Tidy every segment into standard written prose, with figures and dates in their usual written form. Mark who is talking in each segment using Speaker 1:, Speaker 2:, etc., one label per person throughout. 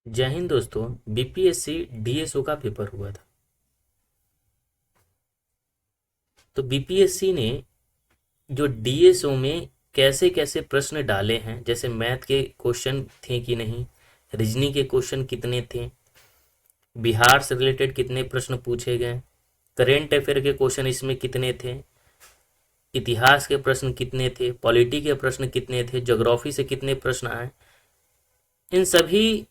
Speaker 1: जय हिंद दोस्तों। BPSC DSO का पेपर हुआ था। तो बीपीएससी ने जो डीएसओ में कैसे कैसे प्रश्न डाले हैं, जैसे मैथ के क्वेश्चन थे कि नहीं, रीजनिंग के क्वेश्चन कितने थे, बिहार से रिलेटेड कितने प्रश्न पूछे गए, करेंट अफेयर के क्वेश्चन इसमें कितने थे, इतिहास के प्रश्न कितने थे, पॉलिटी के प्रश्न कितने थे, ज्योग्राफी से कितने प्रश्न आए, इन सभी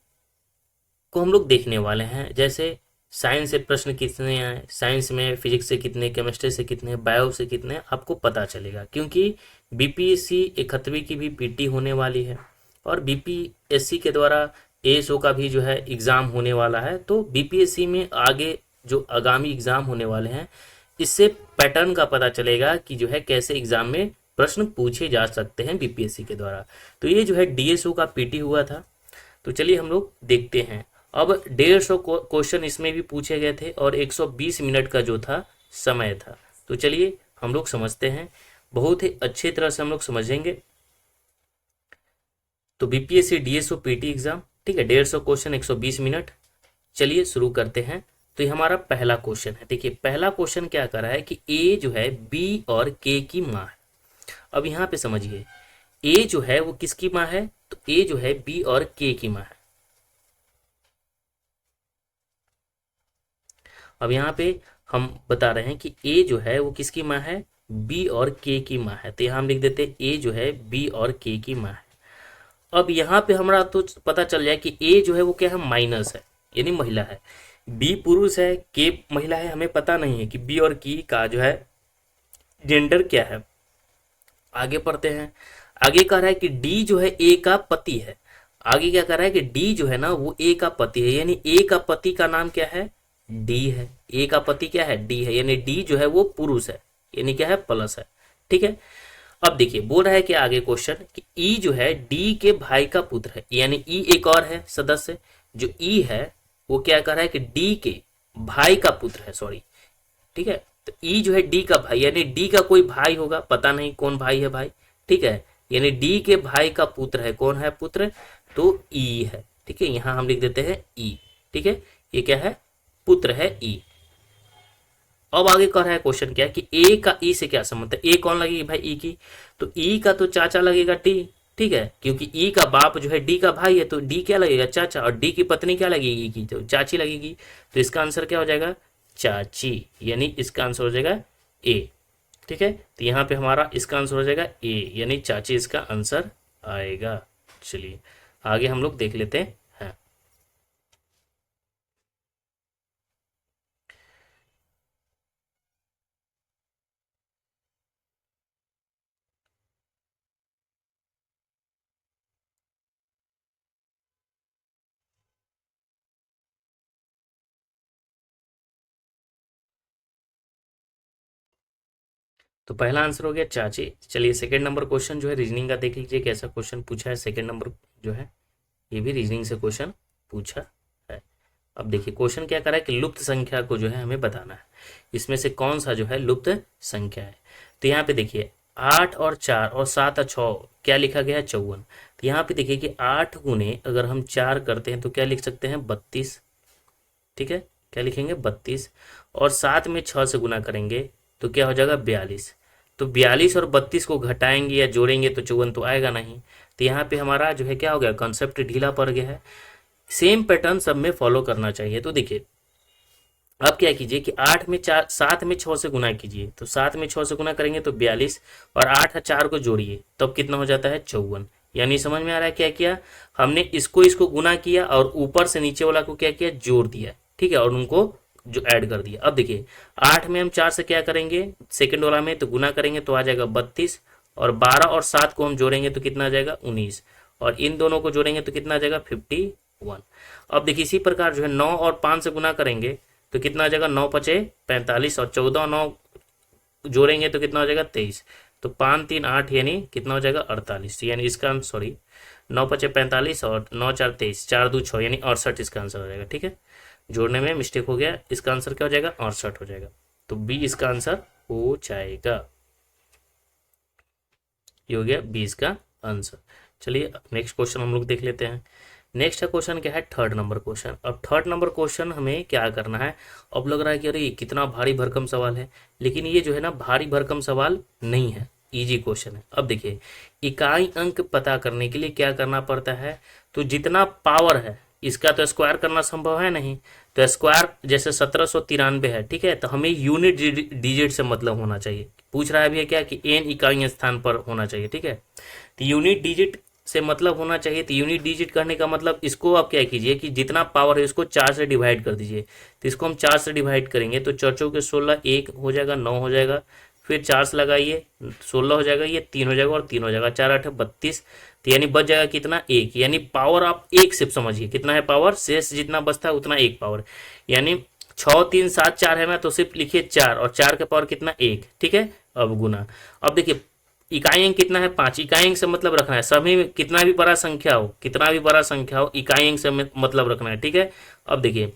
Speaker 1: को हम लोग देखने वाले हैं। जैसे साइंस से प्रश्न कितने आए, साइंस में फिजिक्स से कितने, केमिस्ट्री से कितने, बायो से कितने, आपको पता चलेगा। क्योंकि बीपीएससी 71वीं की भी पीटी होने वाली है और बीपीएससी के द्वारा एएसओ का भी जो है एग्ज़ाम होने वाला है। तो बीपीएससी में आगे जो आगामी एग्ज़ाम होने वाले हैं, इससे पैटर्न का पता चलेगा कि जो है कैसे एग्ज़ाम में प्रश्न पूछे जा सकते हैं बीपीएससी के द्वारा। तो ये जो है डीएसओ का पीटी हुआ था। तो चलिए हम लोग देखते हैं। अब 150 क्वेश्चन इसमें भी पूछे गए थे और 120 मिनट का जो था समय था। तो चलिए हम लोग समझते हैं, बहुत ही अच्छी तरह से हम लोग समझेंगे। तो बीपीएससी डीएसओ पीटी एग्जाम, ठीक है, 150 क्वेश्चन 120 मिनट। चलिए शुरू करते हैं। तो ये हमारा पहला क्वेश्चन है। देखिए पहला क्वेश्चन क्या कर रहा है कि ए जो है बी और के की माँ है। अब यहाँ पे समझिए, ए जो है वो किसकी माँ है, तो ए जो है बी और के की माँ है। अब यहाँ पे हम बता रहे हैं कि ए जो है वो किसकी माँ है, बी और के की माँ है। तो यहाँ हम लिख देते हैं ए जो है बी और के की माँ है। अब यहाँ पे हमारा तो पता चल जाए कि ए जो है वो क्या है, माइनस है, यानी महिला है। बी पुरुष है, के महिला है। हमें पता नहीं है कि बी और की का जो है जेंडर क्या है। आगे पढ़ते हैं। आगे कह रहा है कि डी जो है ए का पति है। आगे क्या कह रहा है कि डी जो है ना वो ए का पति है, यानी ए का पति का नाम क्या है, डी है। ए का पति क्या है, डी है, यानी डी जो है वो पुरुष है, यानी क्या है, प्लस है। ठीक है। अब देखिए बोल रहा है कि आगे क्वेश्चन कि ई जो है डी के भाई का पुत्र है, यानी ई एक और है सदस्य। जो ई है वो क्या कर रहा है कि डी के भाई का पुत्र है, सॉरी, ठीक है। तो ई जो है डी का भाई, यानी डी का कोई भाई होगा, पता नहीं कौन भाई है भाई, ठीक है। यानी डी के भाई का पुत्र है, कौन है पुत्र, तो ई है। ठीक है, यहां हम लिख देते हैं ई। ठीक है, ये क्या है, पुत्र है ई। अब आगे कह रहा है क्वेश्चन क्या है कि ए का ई से क्या संबंध है। ए कौन लगेगी भाई, ई की, तो ई का तो चाचा लगेगा डी। ठीक है, क्योंकि ई का बाप जो है डी का भाई है, तो डी क्या लगेगा, चाचा, और डी की पत्नी क्या लगेगी, ई की तो चाची लगेगी। तो इसका आंसर क्या हो जाएगा, चाची, यानी इसका आंसर हो जाएगा ए। ठीक है, तो यहाँ पे हमारा इसका आंसर हो जाएगा ए, यानी चाची इसका आंसर आएगा। चलिए आगे हम लोग देख लेते हैं। तो पहला आंसर हो गया चाची। चलिए सेकंड नंबर क्वेश्चन जो है रीजनिंग का देख लीजिए कैसा क्वेश्चन पूछा है। सेकंड नंबर जो है ये भी रीजनिंग से क्वेश्चन पूछा है। अब देखिए क्वेश्चन क्या कर रहा है कि लुप्त संख्या को जो है हमें बताना है, इसमें से कौन सा जो है लुप्त संख्या है। तो यहाँ पे देखिए 8 और 4 और 7 और 6 क्या लिखा गया है, 54। तो यहाँ पे देखिए कि 8 गुने अगर हम 4 करते हैं तो क्या लिख सकते हैं, 32। ठीक है, क्या लिखेंगे, 32। और 7 में 6 से गुना करेंगे तो क्या हो जाएगा, 42। तो 42 और 32 को घटाएंगे या जोड़ेंगे तो 54 तो आएगा नहीं। तो यहाँ पे हमारा जो है क्या हो गया, कॉन्सेप्ट ढीला पड़ गया है। सेम पैटर्न सब में फॉलो करना चाहिए। तो देखिए अब क्या कीजिए कि 7 में 6 से गुना कीजिए, तो 7 में 6 से गुना करेंगे तो 42, और 8 और 4 को जोड़िए तब तो कितना हो जाता है, 54। यानी समझ में आ रहा है क्या किया हमने, इसको इसको गुना किया और ऊपर से नीचे वाला को क्या किया, जोड़ दिया। ठीक है, और उनको जो ऐड कर दिया। अब देखिए 8 में हम 4 से क्या करेंगे, सेकंड वाला में तो गुना करेंगे तो आ जाएगा 32, और 12 और 7 को हम जोड़ेंगे तो कितना आ जाएगा, 19, और इन दोनों को जोड़ेंगे तो कितना आ जाएगा, 51। अब देखिए इसी प्रकार जो है 9 और 5 से गुना करेंगे तो कितना आ जाएगा, 9 पचे 45, और 14 और 9 जोड़ेंगे तो कितना हो जाएगा, 23। तो 5 3 8 यानी कितना हो जाएगा, 48। यानी इसका सॉरी 9 पचे 45 और 9 4 23, 4 2 6 यानी 68 इसका आंसर हो जाएगा। ठीक है, जोड़ने में मिस्टेक हो गया, इसका आंसर क्या हो जाएगा, 68 हो जाएगा। तो बी इसका आंसर हो जाएगा। ये हो गया 20 का आंसर। चलिए नेक्स्ट क्वेश्चन हम लोग देख लेते हैं। नेक्स्ट है क्वेश्चन क्या है, थर्ड नंबर क्वेश्चन। अब थर्ड नंबर क्वेश्चन हमें क्या करना है, अब लग रहा है कि अरे ये कितना भारी भरकम सवाल है, लेकिन ये जो है ना भारी भरकम सवाल नहीं है, इजी क्वेश्चन है। अब देखिए इकाई अंक पता करने के लिए क्या करना पड़ता है, तो जितना पावर है इसका तो स्क्वायर करना संभव है नहीं, तो स्क्वायर जैसे 1793 है, ठीक है, तो हमें यूनिट डिजिट से मतलब होना चाहिए। पूछ रहा है अभी क्या कि एन इकाई स्थान पर होना चाहिए, ठीक है, तो यूनिट डिजिट से मतलब होना चाहिए। तो यूनिट डिजिट करने का मतलब इसको आप क्या कीजिए कि जितना पावर है उसको 4 से डिवाइड कर दीजिए। तो इसको हम 4 से डिवाइड करेंगे तो 4 चौके 16, 1 हो जाएगा, 9 हो जाएगा, फिर 4 से लगाइए 16 हो जाएगा, ये 3 हो जाएगा और 3 हो जाएगा, 4 8 32, तो यानी बच जाएगा कितना, 1। यानी पावर आप एक सिर्फ समझिए कितना है पावर, शेष जितना बचता है उतना एक पावर, यानी 6 3 7 4 है ना, तो सिर्फ लिखिए 4 और 4 का पावर कितना 1, ठीक है। अब गुना, अब देखिए इकाई अंक कितना है 5, इकाई अंक से मतलब रखना है सभी में कितना भी बड़ा संख्या हो, कितना भी बड़ा संख्या हो इकाई अंक से मतलब रखना है, ठीक है। अब देखिए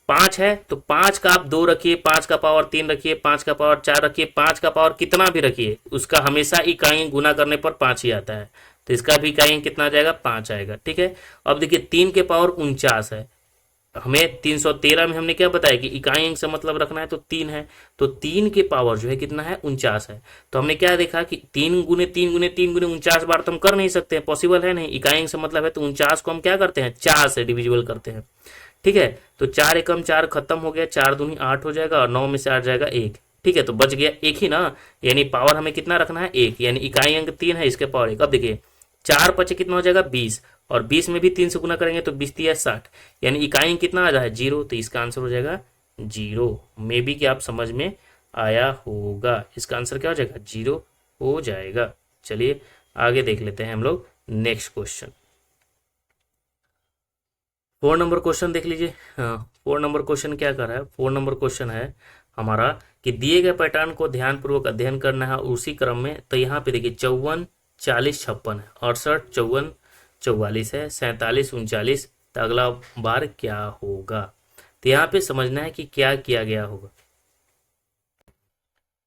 Speaker 1: 5 है तो 5 का आप 2 रखिए, 5 का पावर 3 रखिए, 5 का पावर 4 रखिए, 5 का पावर कितना भी रखिए उसका हमेशा इकाई अंक गुना करने पर 5 ही आता है, तो इसका भी इकाई अंक कितना आ जाएगा 5 आएगा, ठीक है। अब देखिए 3 के पावर 49 है, हमें 313 में हमने क्या बताया कि इकाई अंक से मतलब रखना है, तो 3 है, तो 3 के पावर जो है कितना है 49 है। तो हमने क्या देखा कि 3 गुने 3 गुने 3 गुने 49 बार तो हम कर नहीं सकते, पॉसिबल है नहीं, इकाई अंक से मतलब है, तो 49 को हम क्या करते हैं 4 से डिविजिबल करते हैं, ठीक है। तो 4 एकम 4 खत्म हो गया, 4 दूनी 8 हो जाएगा और 9 में से 8 जाएगा 1, ठीक है, तो बच गया 1 ही ना, यानी पावर हमें कितना रखना है 1, यानी इकाई अंक 3 है, इसके पावर 1। अब देखिए 4 5 कितना हो जाएगा 20, और 20 में भी 3 से गुना करेंगे तो 20 3 60, यानी इकाई अंक कितना आ रहा है 0, तो इसका आंसर हो जाएगा 0। मे बी कि आप समझ में आया होगा, इसका आंसर क्या हो जाएगा 0 हो जाएगा। चलिए आगे देख लेते हैं हम लोग नेक्स्ट क्वेश्चन। 4 नंबर क्वेश्चन देख लीजिए। हाँ 4 नंबर क्वेश्चन क्या कर रहा है, 4 नंबर क्वेश्चन है हमारा कि दिए गए पैटर्न को ध्यानपूर्वक अध्ययन करना है उसी क्रम में। तो यहाँ पे देखिए 54 40 56 है, 68 54 44 है, 47 39, तो अगला बार क्या होगा, तो यहाँ पे समझना है कि क्या किया गया होगा।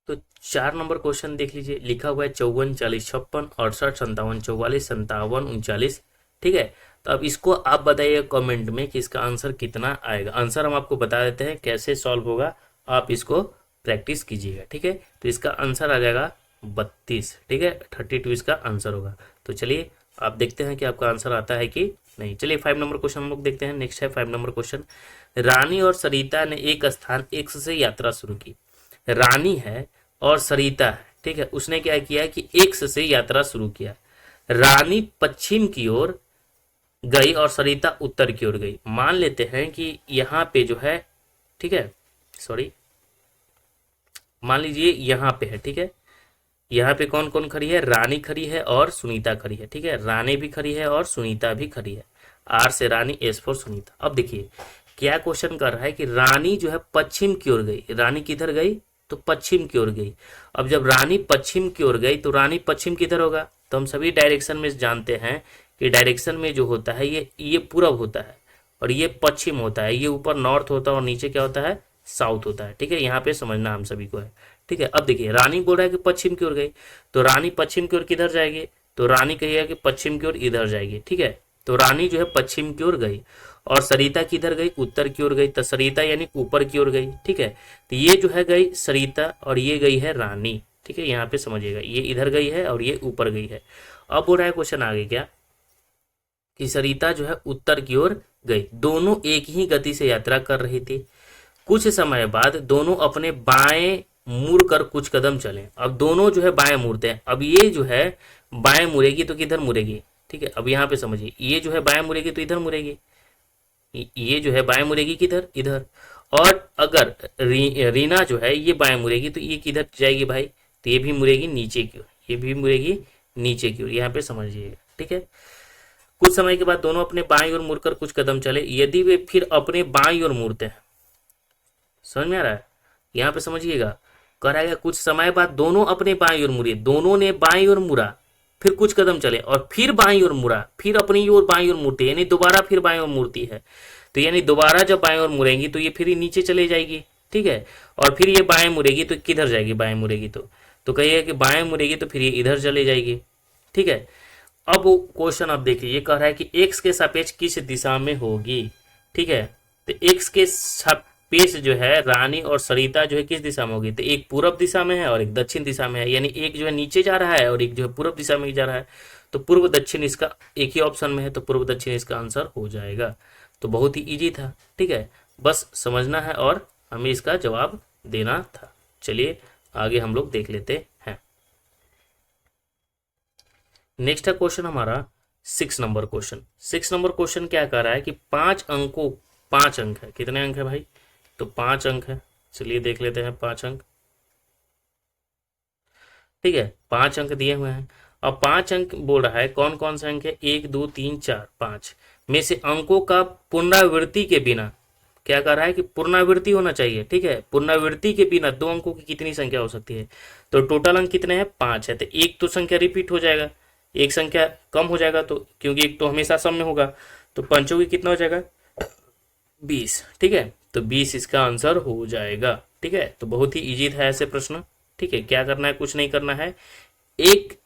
Speaker 1: तो 4 नंबर क्वेश्चन देख लीजिए, लिखा हुआ है 54 40 56 68 57 44 57 39, ठीक है। तो अब इसको आप बताइए कमेंट में कि इसका आंसर कितना आएगा। आंसर हम आपको बता देते हैं कैसे सॉल्व होगा, आप इसको प्रैक्टिस कीजिएगा, ठीक है। तो इसका आंसर आ जाएगा 32, ठीक है, 32 इसका आंसर होगा। तो चलिए आप देखते हैं कि आपका आंसर आता है कि नहीं। चलिए 5 नंबर क्वेश्चन हम लोग देखते हैं। नेक्स्ट है 5 नंबर क्वेश्चन, रानी और सरिता ने एक स्थान X से यात्रा शुरू की। रानी है और सरिता है, ठीक है, उसने क्या किया कि X से यात्रा शुरू किया। रानी पश्चिम की ओर गई और सरिता उत्तर की ओर गई। मान लेते हैं कि यहाँ पे जो है, ठीक है, सॉरी, मान लीजिए यहाँ पे है, ठीक है, यहाँ पे कौन कौन खड़ी है, रानी खड़ी है और सुनीता खड़ी है, ठीक है, रानी भी खड़ी है और सुनीता भी खड़ी है। आर से रानी, एस फॉर सुनीता। अब देखिए क्या क्वेश्चन कर रहा है कि रानी जो है पश्चिम की ओर गई। रानी किधर गई, तो पश्चिम की ओर गई। अब जब रानी पश्चिम की ओर गई तो रानी पश्चिम किधर होगा, तो हम सभी डायरेक्शन में जानते हैं कि डायरेक्शन में जो होता है ये पूरब होता है और ये पश्चिम होता है, ये ऊपर नॉर्थ होता है और नीचे क्या होता है साउथ होता है, ठीक है, यहाँ पे समझना हम सभी को है, ठीक है। अब देखिए रानी बोल रहा है कि पश्चिम की ओर गई, तो रानी पश्चिम की ओर किधर जाएगी, तो रानी कहिएगा कि पश्चिम की ओर इधर जाएगी, ठीक है। तो रानी जो है पश्चिम की ओर गई और सरिता किधर गई, उत्तर की ओर गई, तो सरिता यानी ऊपर की ओर गई, ठीक है। तो ये जो है गई सरिता और ये गई है रानी, ठीक है, यहाँ पे समझिएगा ये इधर गई है और ये ऊपर गई है। अब बोल रहा है क्वेश्चन आगे क्या कि सरिता जो है उत्तर की ओर गई, दोनों एक ही गति से यात्रा कर रही थी। कुछ समय बाद दोनों अपने बाएं मुड़कर कुछ कदम चले। अब दोनों जो है बाएं मुड़ते हैं, अब ये जो है बाएं मुड़ेगी तो किधर मुड़ेगी, ठीक है। अब यहाँ पे समझिए ये जो है बाएं मुड़ेगी तो इधर मुड़ेगी, ये जो है बाएं मुड़ेगी किधर, इधर। और अगर रीना जो है ये बाएं मुड़ेगी तो ये किधर जाएगी भाई, तो ये भी मुड़ेगी नीचे की ओर, ये भी मुड़ेगी नीचे की ओर, यहाँ पे समझिएगा, ठीक है। कुछ समय के बाद दोनों अपने बाईं ओर मुड़कर कुछ कदम चले। यदि वे फिर अपने बाईं ओर मुड़ते हैं, समझ में आ रहा है, यहाँ पे समझिएगा, कराएगा कुछ समय बाद दोनों अपने बाईं ओर मुड़े, दोनों ने बाईं ओर मुड़ा, फिर कुछ कदम चले और फिर बाईं ओर मुड़ा, फिर अपनी ओर बाईं ओर मुड़ती है, यानी दोबारा फिर बाईं ओर मुड़ती है। तो यानी दोबारा जब बाईं ओर मुड़ेंगी तो ये फिर नीचे चले जाएगी, ठीक है। और फिर ये बाएं मुड़ेगी तो किधर जाएगी, बाएं मुड़ेगी तो कहिए कि बाएं मुड़ेगी तो फिर ये इधर चले जाएगी, ठीक है। अब क्वेश्चन अब देखिए, ये कह रहा है कि x के सापेक्ष किस दिशा में होगी। ठीक है, तो x के सापेक्ष जो है रानी और सरिता जो है किस दिशा में होगी, तो एक पूर्व दिशा में है और एक दक्षिण दिशा में है, यानी एक जो है नीचे जा रहा है और एक जो है पूर्व दिशा में जा रहा है। तो पूर्व दक्षिण इसका एक ही ऑप्शन में है, तो पूर्व दक्षिण इसका आंसर हो जाएगा। तो बहुत ही इजी था। ठीक है, बस समझना है और हमें इसका जवाब देना था। चलिए आगे हम लोग देख लेते हैं। नेक्स्ट है क्वेश्चन हमारा 6 नंबर क्वेश्चन। 6 नंबर क्वेश्चन क्या कह रहा है कि 5 अंक है। कितने अंक है भाई, तो 5 अंक है। चलिए देख लेते हैं 5 अंक। ठीक है, 5 अंक दिए हुए हैं। अब 5 अंक बोल रहा है, कौन कौन से अंक है, 1 2 3 4 5 में से अंकों का पुनरावृत्ति के बिना, क्या कह रहा है कि पुनरावृत्ति होना चाहिए। ठीक है, पुनरावृत्ति के बिना 2 अंकों की कितनी संख्या हो सकती है, तो टोटल अंक कितने हैं, 5 है। तो एक तो संख्या रिपीट हो जाएगा, एक संख्या कम हो जाएगा, तो क्योंकि एक तो हमेशा सम में होगा, तो पंचों की कितना हो जाएगा, 20। ठीक है, तो 20 इसका आंसर हो जाएगा। ठीक है, तो बहुत ही इजी था ऐसे प्रश्न। ठीक है, क्या करना है, कुछ नहीं करना है, एक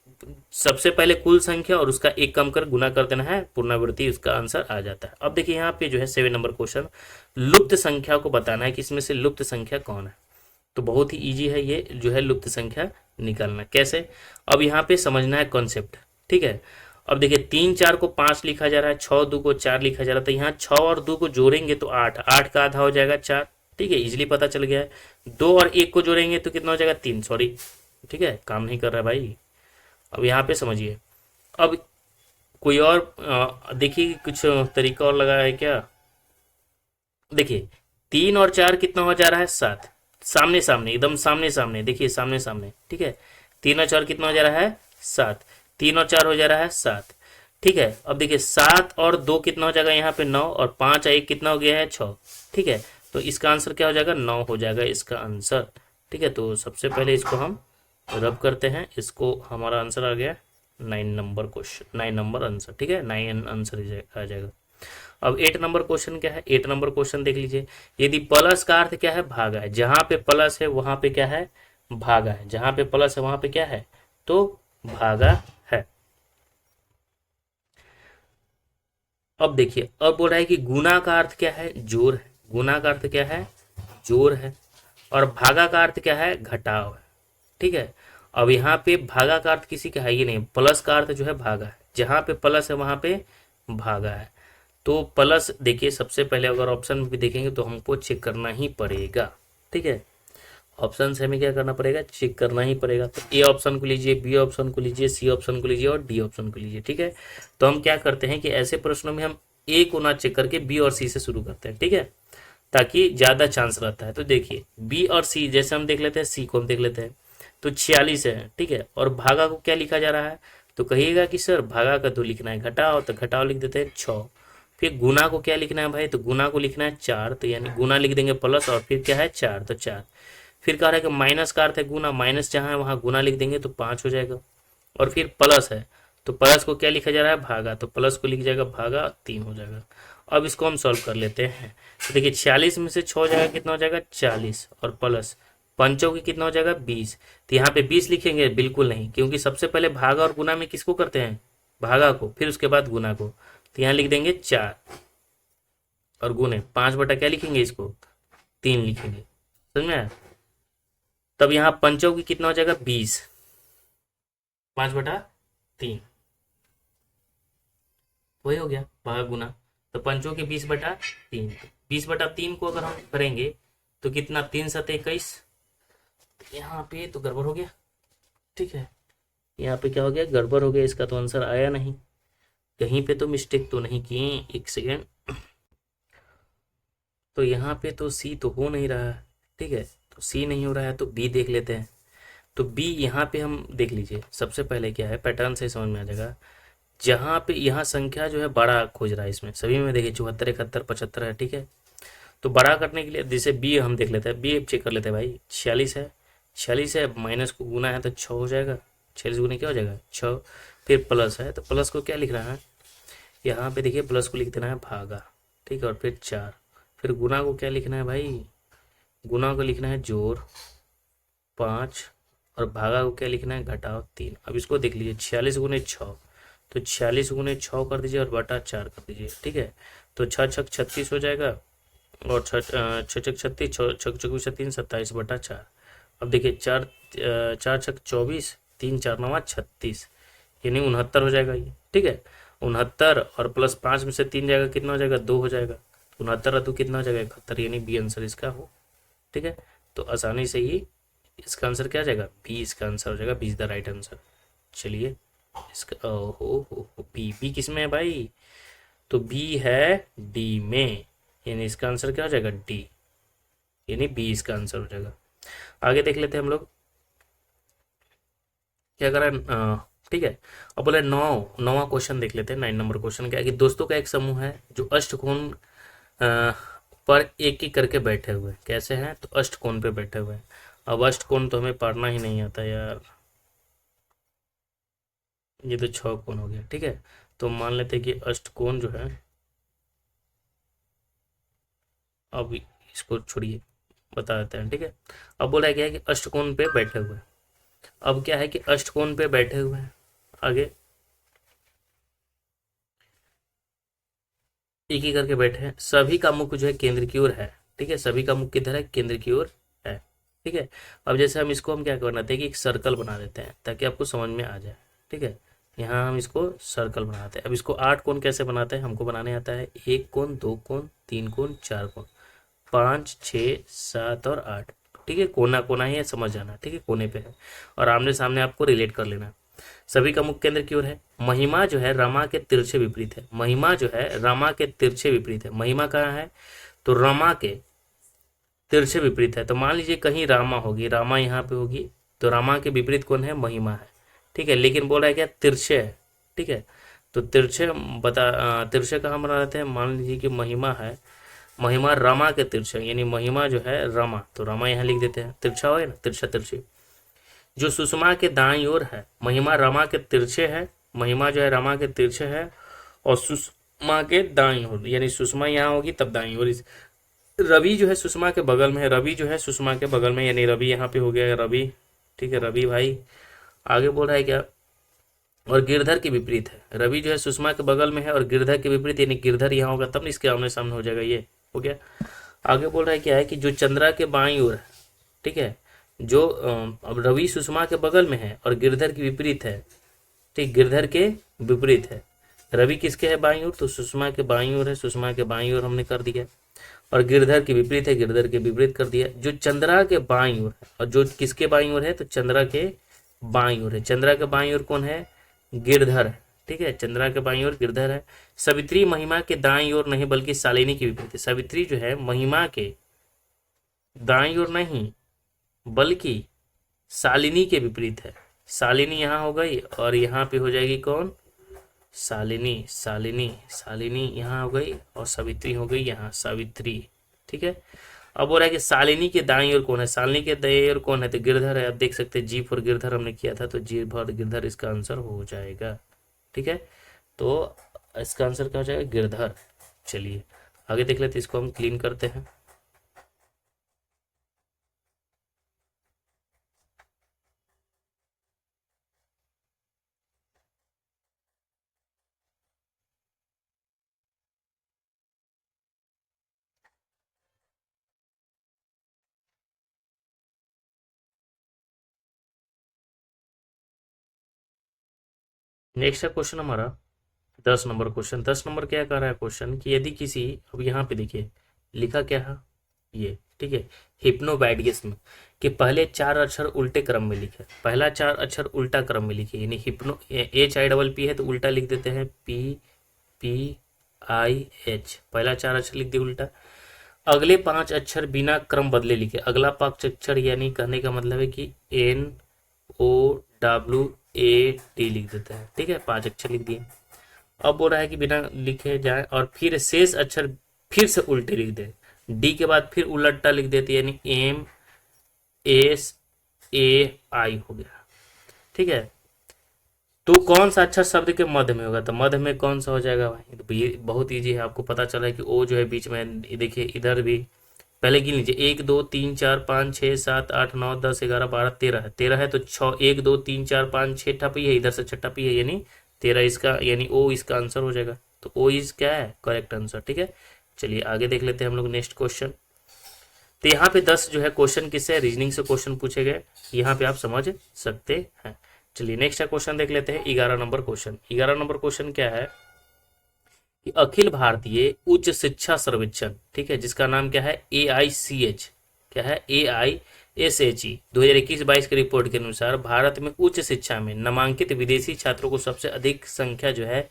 Speaker 1: सबसे पहले कुल संख्या और उसका एक कम कर गुना कर देना है, पुनरावृत्ति उसका आंसर आ जाता है। अब देखिए यहाँ पे जो है 7 नंबर क्वेश्चन, लुप्त संख्या को बताना है कि इसमें से लुप्त संख्या कौन है। तो बहुत ही इजी है ये जो है लुप्त संख्या निकालना। कैसे, अब यहाँ पे समझना है कॉन्सेप्ट। ठीक है, अब देखिए 3 4 को 5 लिखा जा रहा है, 6 2 को 4 लिखा जा रहा है, तो यहाँ 6 और 2 को जोड़ेंगे तो 8, 8 का आधा हो जाएगा 4। ठीक है, इजिली पता चल गया है। 2 और 1 को जोड़ेंगे तो कितना हो जाएगा, 3, सॉरी। ठीक है, काम नहीं कर रहा है भाई। अब यहाँ पे समझिए, अब कोई और देखिए कुछ तरीका और लगा है क्या। देखिए 3 और 4 कितना हो जा रहा है, 7, सामने सामने, एकदम सामने सामने, देखिए सामने सामने। ठीक है, 3 और 4 कितना हो जा रहा है, 7, 3 और 4 हो जा रहा है 7। ठीक है, अब देखिए 7 और 2 कितना हो जाएगा, यहाँ पे 9, और 5 और 1 कितना हो गया है, 6। ठीक है, तो इसका आंसर क्या हो जाएगा, 9 हो जाएगा इसका आंसर। ठीक है, तो सबसे पहले इसको हम रब करते हैं, इसको हमारा आंसर आ गया 9 नंबर क्वेश्चन, 9 नंबर आंसर। ठीक है, 9 आंसर आ जाएगा। अब 8 नंबर क्वेश्चन क्या है, 8 नंबर क्वेश्चन देख लीजिए। यदि प्लस का अर्थ क्या है, भागा है, जहां पे प्लस है वहां पे क्या है, भागा है, जहां पे प्लस है वहां पे क्या है, तो भागा है। अब देखिए, अब बोल रहा है कि गुना का अर्थ क्या है, जोड़ है। गुना का अर्थ क्या है, जोड़ है। और भागा का अर्थ क्या है, घटाव है। ठीक है, अब यहाँ पे भागा का अर्थ किसी का है ही नहीं, प्लस का अर्थ जो है भागा है, जहां पे प्लस है वहां पे भागा है। तो प्लस देखिए, सबसे पहले अगर ऑप्शन में भी देखेंगे तो हमको चेक करना ही पड़ेगा। ठीक है, ऑप्शन से हमें क्या करना पड़ेगा, चेक करना ही पड़ेगा। तो ए ऑप्शन को लीजिए, बी ऑप्शन को लीजिए, सी ऑप्शन को लीजिए और डी ऑप्शन को लीजिए। ठीक है, तो हम क्या करते हैं कि ऐसे प्रश्नों में हम ए को ना चेक करके बी और सी से शुरू करते हैं। ठीक है, ताकि ज्यादा चांस रहता है। तो देखिए बी और सी, जैसे हम देख लेते हैं, सी को हम देख लेते हैं, तो 46 है। ठीक है, और भागा को क्या लिखा जा रहा है, तो कहिएगा कि सर भागा का 2 लिखना है, घटाओ तो घटाओ लिख देते हैं 6। फिर गुना को क्या लिखना है भाई, तो गुना को लिखना है 4, तो यानी गुना लिख देंगे प्लस और फिर क्या है 4, तो 4। फिर कह रहा है कि माइनस का अर्थ है गुना, माइनस जहाँ है वहाँ गुना लिख देंगे तो 5 हो जाएगा। और फिर प्लस है, तो प्लस को क्या लिखा जा रहा है, भागा, तो प्लस को लिख जाएगा भागा, 3 हो जाएगा। अब इसको हम सॉल्व कर लेते हैं। तो देखिए 46 में से 6 हो जाएगा, कितना हो जाएगा 40, और प्लस पंचों की कितना हो जाएगा 20। तो यहाँ पे 20 लिखेंगे, बिल्कुल नहीं, क्योंकि सबसे पहले भागा और गुना में किसको करते हैं, भागा को, फिर उसके बाद गुना को। तो यहाँ लिख देंगे 4 और गुने 5 बटा क्या लिखेंगे, इसको 3 लिखेंगे। समझ में आया। तब यहाँ पंचों की कितना हो जाएगा 20, 5/3, वही हो गया भागा गुना। तो पंचों के 20/3, 20/3 को अगर हम करेंगे तो कितना, 3 7 21। यहाँ पे तो गड़बड़ हो गया। ठीक है, यहाँ पे क्या हो गया, गड़बड़ हो गया, इसका तो आंसर आया नहीं, कहीं पे तो मिस्टेक तो नहीं किए। एक सेकेंड, तो यहाँ पे तो सी तो हो नहीं रहा है। ठीक है, तो सी नहीं हो रहा है तो बी देख लेते हैं। तो बी यहाँ पे हम देख लीजिए, सबसे पहले क्या है, पैटर्न से समझ में आ जाएगा। जहाँ पे यहाँ संख्या जो है बड़ा खोज रहा है, इसमें सभी में देखिए 74 71 75 है। ठीक है, तो बड़ा करने के लिए जैसे बी हम देख लेते हैं, बी चेक कर लेते हैं भाई, 46 है, 46 है, माइनस को गुना है तो 6 हो जाएगा, 46 गुने क्या हो जाएगा 6। फिर प्लस है, तो प्लस को क्या लिख रहा है, यहाँ पे देखिए प्लस को लिख देना है भागा। ठीक है, और फिर 4। फिर गुना को क्या लिखना है भाई, गुना को लिखना है जोड़ 5, और भागा को क्या लिखना है, घटाओ 3। अब इसको देख लीजिए, 46 गुने 6, तो 46 गुने 6 कर दीजिए और बटा 4 कर दीजिए, ठीक है। तो 6 छक 36 हो जाएगा और 6 छक 36, 6 छक छक 36, 27/4। अब देखिए 4 छक 24, 3 4 9 36, यानी 69 हो जाएगा ये, ठीक है। 69 और प्लस 5 में से 3 जाएगा, कितना हो जाएगा, 2 हो जाएगा। 69 और 2 कितना हो जाएगा, 71, यानी बी आंसर इसका हो, ठीक है। तो आसानी से ही इसका आंसर क्या आ जाएगा, बी इसका आंसर हो जाएगा, B is the right answer. चलिए इसका हो बी, बी किस में है भाई, तो बी है डी में, यानी इसका आंसर क्या हो जाएगा, डी, यानी बी इसका आंसर हो जाएगा। आगे देख लेते हैं हम लोग क्या करें, ठीक है। अब बोले नौवां क्वेश्चन देख लेते हैं। 9 नंबर क्वेश्चन क्या है कि दोस्तों का एक समूह है जो अष्टकोण पर एक ही करके बैठे हुए हैं। कैसे हैं, तो अष्टकोण पे बैठे हुए हैं। अब अष्टकोण तो हमें पढ़ना ही नहीं आता यार, ये तो 6 कोण हो गया, ठीक है। तो मान लेते हैं कि अष्टकोण जो है, अब इसको छोड़िए, बता देते हैं, ठीक है। अब बोला क्या है कि अष्टकोण पे बैठे हुए हैं। अब क्या है कि अष्टकोण पे बैठे हुए हैं, आगे एक ही करके बैठे हैं, सभी का मुख जो है केंद्र की ओर है, ठीक है। सभी का मुख किधर है, केंद्र की ओर है, ठीक है। अब जैसे हम इसको क्या करना था कि एक सर्कल बना देते हैं ताकि आपको समझ में आ जाए, ठीक है। यहाँ हम इसको सर्कल बनाते हैं। अब इसको 8 कोण कैसे बनाते हैं, हमको बनाने आता है। 1 कोण, 2 कोण, 3 कोण, 4 कोण, 5 6 7 और 8, ठीक है। कोना कोना ही है, समझ जाना, ठीक है, कोने पे है। और आमने सामने आपको रिलेट कर लेना। सभी का मुख केंद्र की ओर है। महिमा जो है रमा के तिरछे विपरीत है। महिमा जो है रमा के तिरछे विपरीत है। महिमा कहाँ है, तो रमा के तिरछे विपरीत है। तो मान लीजिए कहीं रामा होगी, रामा यहाँ पे होगी, तो रामा के विपरीत कौन है, महिमा है, ठीक है। लेकिन बोल रहा है क्या, तिरछे है, ठीक है। तो तिरछे तिरछे कहाँ बना देते हैं, मान लीजिए कि महिमा है, महिमा रमा के तिरछे, यानी महिमा जो है रमा, तो रमा यहाँ लिख देते हैं। तिरछा हो ना, तिरछा तिरछी। जो सुषमा के दाईं ओर है, महिमा रमा के तिरछे है, महिमा जो है रमा के तिरछे है, और सुषमा के दाईं ओर, यानी सुषमा यहाँ होगी तब दाईं ओर। रवि जो है सुषमा के बगल में है, रवि जो है सुषमा के बगल में, यानी रवि यहाँ पे हो गया रवि, ठीक है, रवि भाई। आगे बोल रहा है क्या, और गिरधर के विपरीत है। रवि जो है सुषमा के बगल में है और गिरधर के विपरीत, यानी गिरधर यहाँ होगा तब इसके आमने सामने हो जाएगा, ये हो गया। आगे बोल रहा है क्या है कि जो चंद्रा के बाईं ओर है, ठीक है, जो अब रवि सुषमा के बगल में है और गिरधर के विपरीत है, ठीक, गिरधर के विपरीत है। रवि किसके है बाईं ओर, तो सुषमा के बाईं ओर है, सुषमा के बाईं ओर हमने कर दिया। और गिरधर के विपरीत है, गिरधर के विपरीत कर दिया। जो चंद्रा के बाईं ओर है, और जो किसके बाईं ओर है, तो चंद्रा के बाईं ओर है। चंद्रा के बाईं ओर कौन है, गिरधर है, ठीक है, चंद्रा के बाईं ओर गिरधर है। सावित्री महिमा के दाईं ओर नहीं बल्कि शालिनी के विपरीत है। सावित्री जो है महिमा के दाईं ओर नहीं बल्कि शालिनी के विपरीत है। शालिनी यहाँ हो गई और यहाँ पे हो जाएगी कौन, शालिनी, शालिनी, शालिनी यहाँ हो गई और सावित्री हो गई यहाँ, सावित्री, ठीक है। अब हो रहा है कि शालिनी के दाईं ओर कौन है, शालिनी के दाईं ओर कौन है, तो गिरधर है। आप देख सकते हैं जी फॉर गिरधर हमने किया था, तो जी फॉर गिरधर इसका आंसर हो जाएगा, ठीक है। तो इसका आंसर क्या हो जाएगा, गिरधर। चलिए आगे देख लेते हैं, इसको हम क्लीन करते हैं। नेक्स्ट है क्वेश्चन हमारा 10 नंबर क्वेश्चन। 10 नंबर क्या कर रहा है क्वेश्चन कि यदि किसी, अब यहाँ पे देखिए लिखा क्या है ये, ठीक है, हिप्नोबैडियस कि पहले 4 अक्षर उल्टे क्रम में लिखे। पहला 4 अक्षर उल्टा क्रम में लिखे, यानी हिप्नो HIPP है तो उल्टा लिख देते हैं PPIH, पहला 4 अक्षर लिख दिए उल्टा। अगले 5 अक्षर बिना क्रम बदले लिखे। अगला 5 अक्षर यानी कहने का मतलब है कि NOWAD लिख देते हैं, ठीक है, 5 अक्षर लिख दिए। अब बोल रहा है कि बिना लिखे जाए और फिर शेष अक्षर फिर से उल्टे लिख दे। डी के बाद फिर उलटा लिख देते, यानी MSAI हो गया, ठीक है। तो कौन सा अक्षर शब्द के मध्य में होगा, तो मध्य में कौन सा हो जाएगा भाई, तो ये बहुत इजी है, आपको पता चला है कि ओ जो है बीच में, देखिए इधर भी पहले गिन लीजिए, 1 2 3 4 5 6 7 8 9 10 11 12 13 है, 13 है तो 6 1 2 3 4 5 6 ठपी है, इधर से 6 ठपी है, यानी 13 इसका यानी ओ इसका आंसर हो जाएगा। तो ओ इज क्या है करेक्ट आंसर। ठीक है, चलिए आगे देख लेते हैं हम लोग नेक्स्ट क्वेश्चन। तो यहाँ पे 10 जो है क्वेश्चन किससे रीजनिंग से क्वेश्चन पूछे गए, यहाँ पे आप समझ सकते हैं। चलिए नेक्स्ट क्वेश्चन देख लेते हैं 11 नंबर क्वेश्चन। 11 नंबर क्वेश्चन क्या है कि अखिल भारतीय उच्च शिक्षा सर्वेक्षण, ठीक है, जिसका नाम क्या है AICH, क्या है AISHE 2021-22 की रिपोर्ट के अनुसार भारत में उच्च शिक्षा में नामांकित विदेशी छात्रों को सबसे अधिक संख्या जो है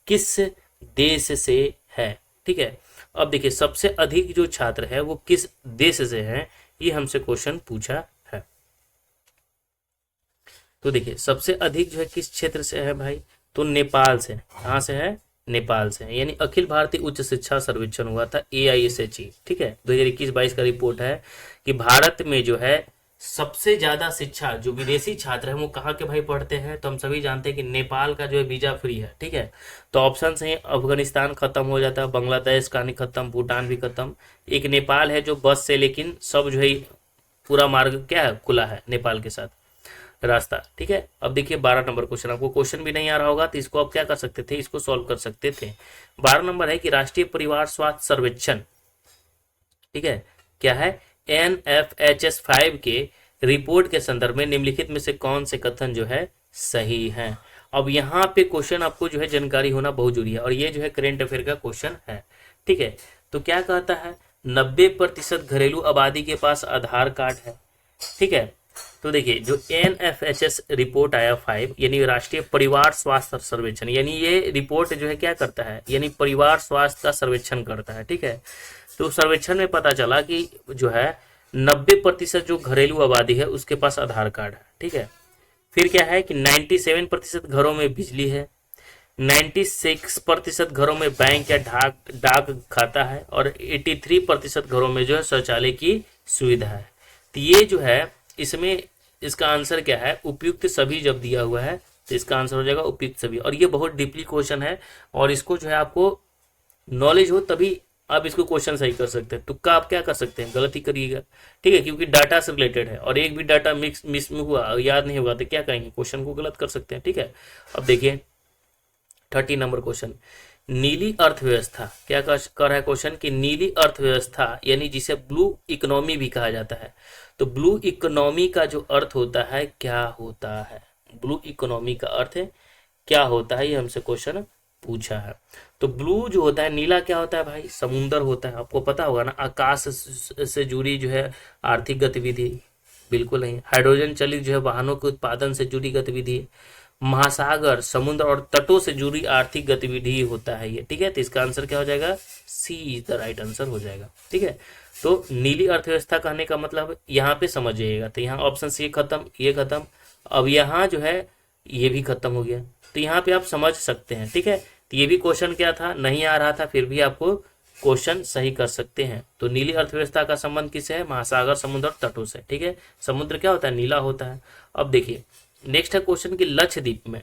Speaker 1: किस देश से है। ठीक है, अब देखिए सबसे अधिक जो छात्र है वो किस देश से है, ये हमसे क्वेश्चन पूछा है। तो देखिए सबसे अधिक जो है किस क्षेत्र से है भाई, तो नेपाल से। कहाँ से है, नेपाल से है। यानी अखिल भारतीय उच्च शिक्षा सर्वेक्षण हुआ था AISHE, ठीक है, 2021-22 का रिपोर्ट है कि भारत में जो है सबसे ज्यादा शिक्षा जो विदेशी छात्र हैं वो कहाँ के भाई पढ़ते हैं, तो हम सभी जानते हैं कि नेपाल का जो है वीजा फ्री है। ठीक है, तो ऑप्शन है अफगानिस्तान खत्म हो जाता है, बांग्लादेश का नहीं खत्म, भूटान भी खत्म, एक नेपाल है जो बस से, लेकिन सब जो है पूरा मार्ग क्या है खुला है नेपाल के साथ रास्ता। ठीक है, अब देखिए 12 नंबर क्वेश्चन, आपको क्वेश्चन भी नहीं आ रहा होगा तो इसको आप क्या कर सकते थे, इसको सॉल्व कर सकते थे। 12 नंबर है कि राष्ट्रीय परिवार स्वास्थ्य सर्वेक्षण, ठीक है, क्या है NFHS 5 के रिपोर्ट के संदर्भ में निम्नलिखित में से कौन से कथन जो है सही है। अब यहाँ पे क्वेश्चन आपको जो है जानकारी होना बहुत जरूरी है, और ये जो है करेंट अफेयर का क्वेश्चन है। ठीक है, तो क्या कहता है 90% घरेलू आबादी के पास आधार कार्ड है। ठीक है, तो देखिए जो NFHS रिपोर्ट आया 5 यानी राष्ट्रीय परिवार स्वास्थ्य सर्वेक्षण, यानी ये रिपोर्ट जो है क्या करता है, यानी परिवार स्वास्थ्य का सर्वेक्षण करता है। ठीक है, तो सर्वेक्षण में पता चला कि जो है 90% जो घरेलू आबादी है उसके पास आधार कार्ड है। ठीक है, फिर क्या है कि 97% घरों में बिजली है, 96% घरों में बैंक या डाक खाता है, और 83% घरों में जो है शौचालय की सुविधा है। तो ये जो है इसमें इसका आंसर क्या है, उपयुक्त सभी जब दिया हुआ है तो इसका आंसर हो जाएगा उपयुक्त सभी। और ये बहुत डीपली क्वेश्चन है, और इसको जो है आपको नॉलेज हो तभी आप इसको क्वेश्चन सही कर सकते हैं। तुक्का आप क्या कर सकते हैं, गलत ही करिएगा। ठीक है, क्योंकि डाटा से रिलेटेड है, और एक भी डाटा मिस में हुआ याद नहीं होगा तो क्या कहेंगे, क्वेश्चन को गलत कर सकते हैं। ठीक है, अब देखिए 30 नंबर क्वेश्चन, नीली अर्थव्यवस्था, क्या कर रहा है क्वेश्चन कि नीली अर्थव्यवस्था यानी जिसे ब्लू इकोनॉमी भी कहा जाता है, तो ब्लू इकोनॉमी का जो अर्थ होता है क्या होता है, ब्लू इकोनॉमी का अर्थ है क्या होता है, ये हमसे क्वेश्चन पूछा है। तो ब्लू जो होता है, नीला क्या होता है भाई, समुंदर होता है, आपको पता होगा ना, आकाश से जुड़ी जो है आर्थिक गतिविधि, बिल्कुल नहीं। हाइड्रोजन चलित जो है वाहनों के उत्पादन से जुड़ी गतिविधि, महासागर समुद्र और तटों से जुड़ी आर्थिक गतिविधि होता है ये। ठीक है, तो इसका आंसर क्या हो जाएगा, सी इज द राइट आंसर हो जाएगा। ठीक है, तो नीली अर्थव्यवस्था कहने का मतलब यहाँ पे समझिएगा, तो यहाँ ऑप्शन सी खत्म, ये खत्म, अब यहाँ जो है ये भी खत्म हो गया, तो यहाँ पे आप समझ सकते हैं। ठीक है, तो ये भी क्वेश्चन क्या था, नहीं आ रहा था, फिर भी आपको क्वेश्चन सही कर सकते हैं। तो नीली अर्थव्यवस्था का संबंध किससे है, महासागर समुद्र और तटों से। ठीक है, समुद्र क्या होता है, नीला होता है। अब देखिए नेक्स्ट है क्वेश्चन कि लक्षद्वीप में,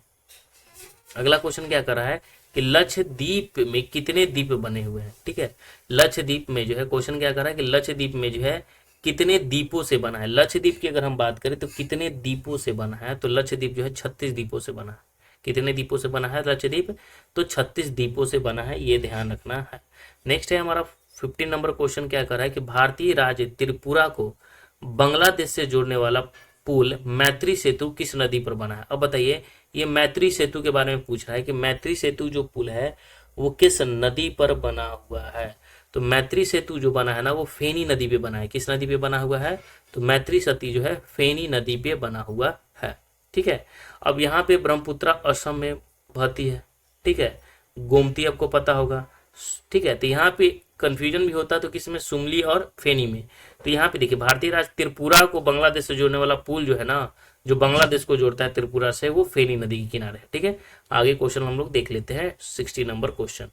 Speaker 1: अगला क्वेश्चन क्या कर रहा है कि लक्षद्वीप में कितने द्वीप बने हुए हैं। ठीक है, लक्षद्वीप में जो है क्वेश्चन क्या कर रहा है कि लक्षद्वीप में जो है कितने द्वीपों से बना है। लक्षद्वीप की अगर हम बात करें तो कितने द्वीपों से बना है, तो लक्षद्वीप जो है 36 द्वीपों से बना है। कितने द्वीपों से बना है लक्षद्वीप, तो 36 द्वीपों से बना है, ये ध्यान रखना है। नेक्स्ट है हमारा 15 नंबर क्वेश्चन क्या कर रहा है कि भारतीय राज्य त्रिपुरा को बांग्लादेश से जोड़ने वाला पुल मैत्री सेतु किस नदी पर बना है। अब बताइए ये मैत्री सेतु के बारे में पूछ रहा है कि मैत्री सेतु जो पुल है वो किस नदी पर बना हुआ है। तो मैत्री सेतु जो बना है ना वो फेनी नदी पे बना है। किस नदी पे बना हुआ है, तो मैत्री सेतु जो है फेनी नदी पे बना हुआ है। ठीक है, अब यहाँ पे ब्रह्मपुत्रा असम में बहती है। ठीक है, गोमती आपको पता होगा। ठीक है, तो यहाँ पे कंफ्यूजन भी होता है, तो किसमें, सुमली और फेनी में। तो यहाँ पे देखिए भारतीय राज्य त्रिपुरा को बांग्लादेश से जोड़ने वाला पुल जो है ना, जो बांग्लादेश को जोड़ता है त्रिपुरा से, वो फेनी नदी के किनारे है। ठीक है, आगे क्वेश्चन हम लोग देख लेते हैं 60 नंबर क्वेश्चन।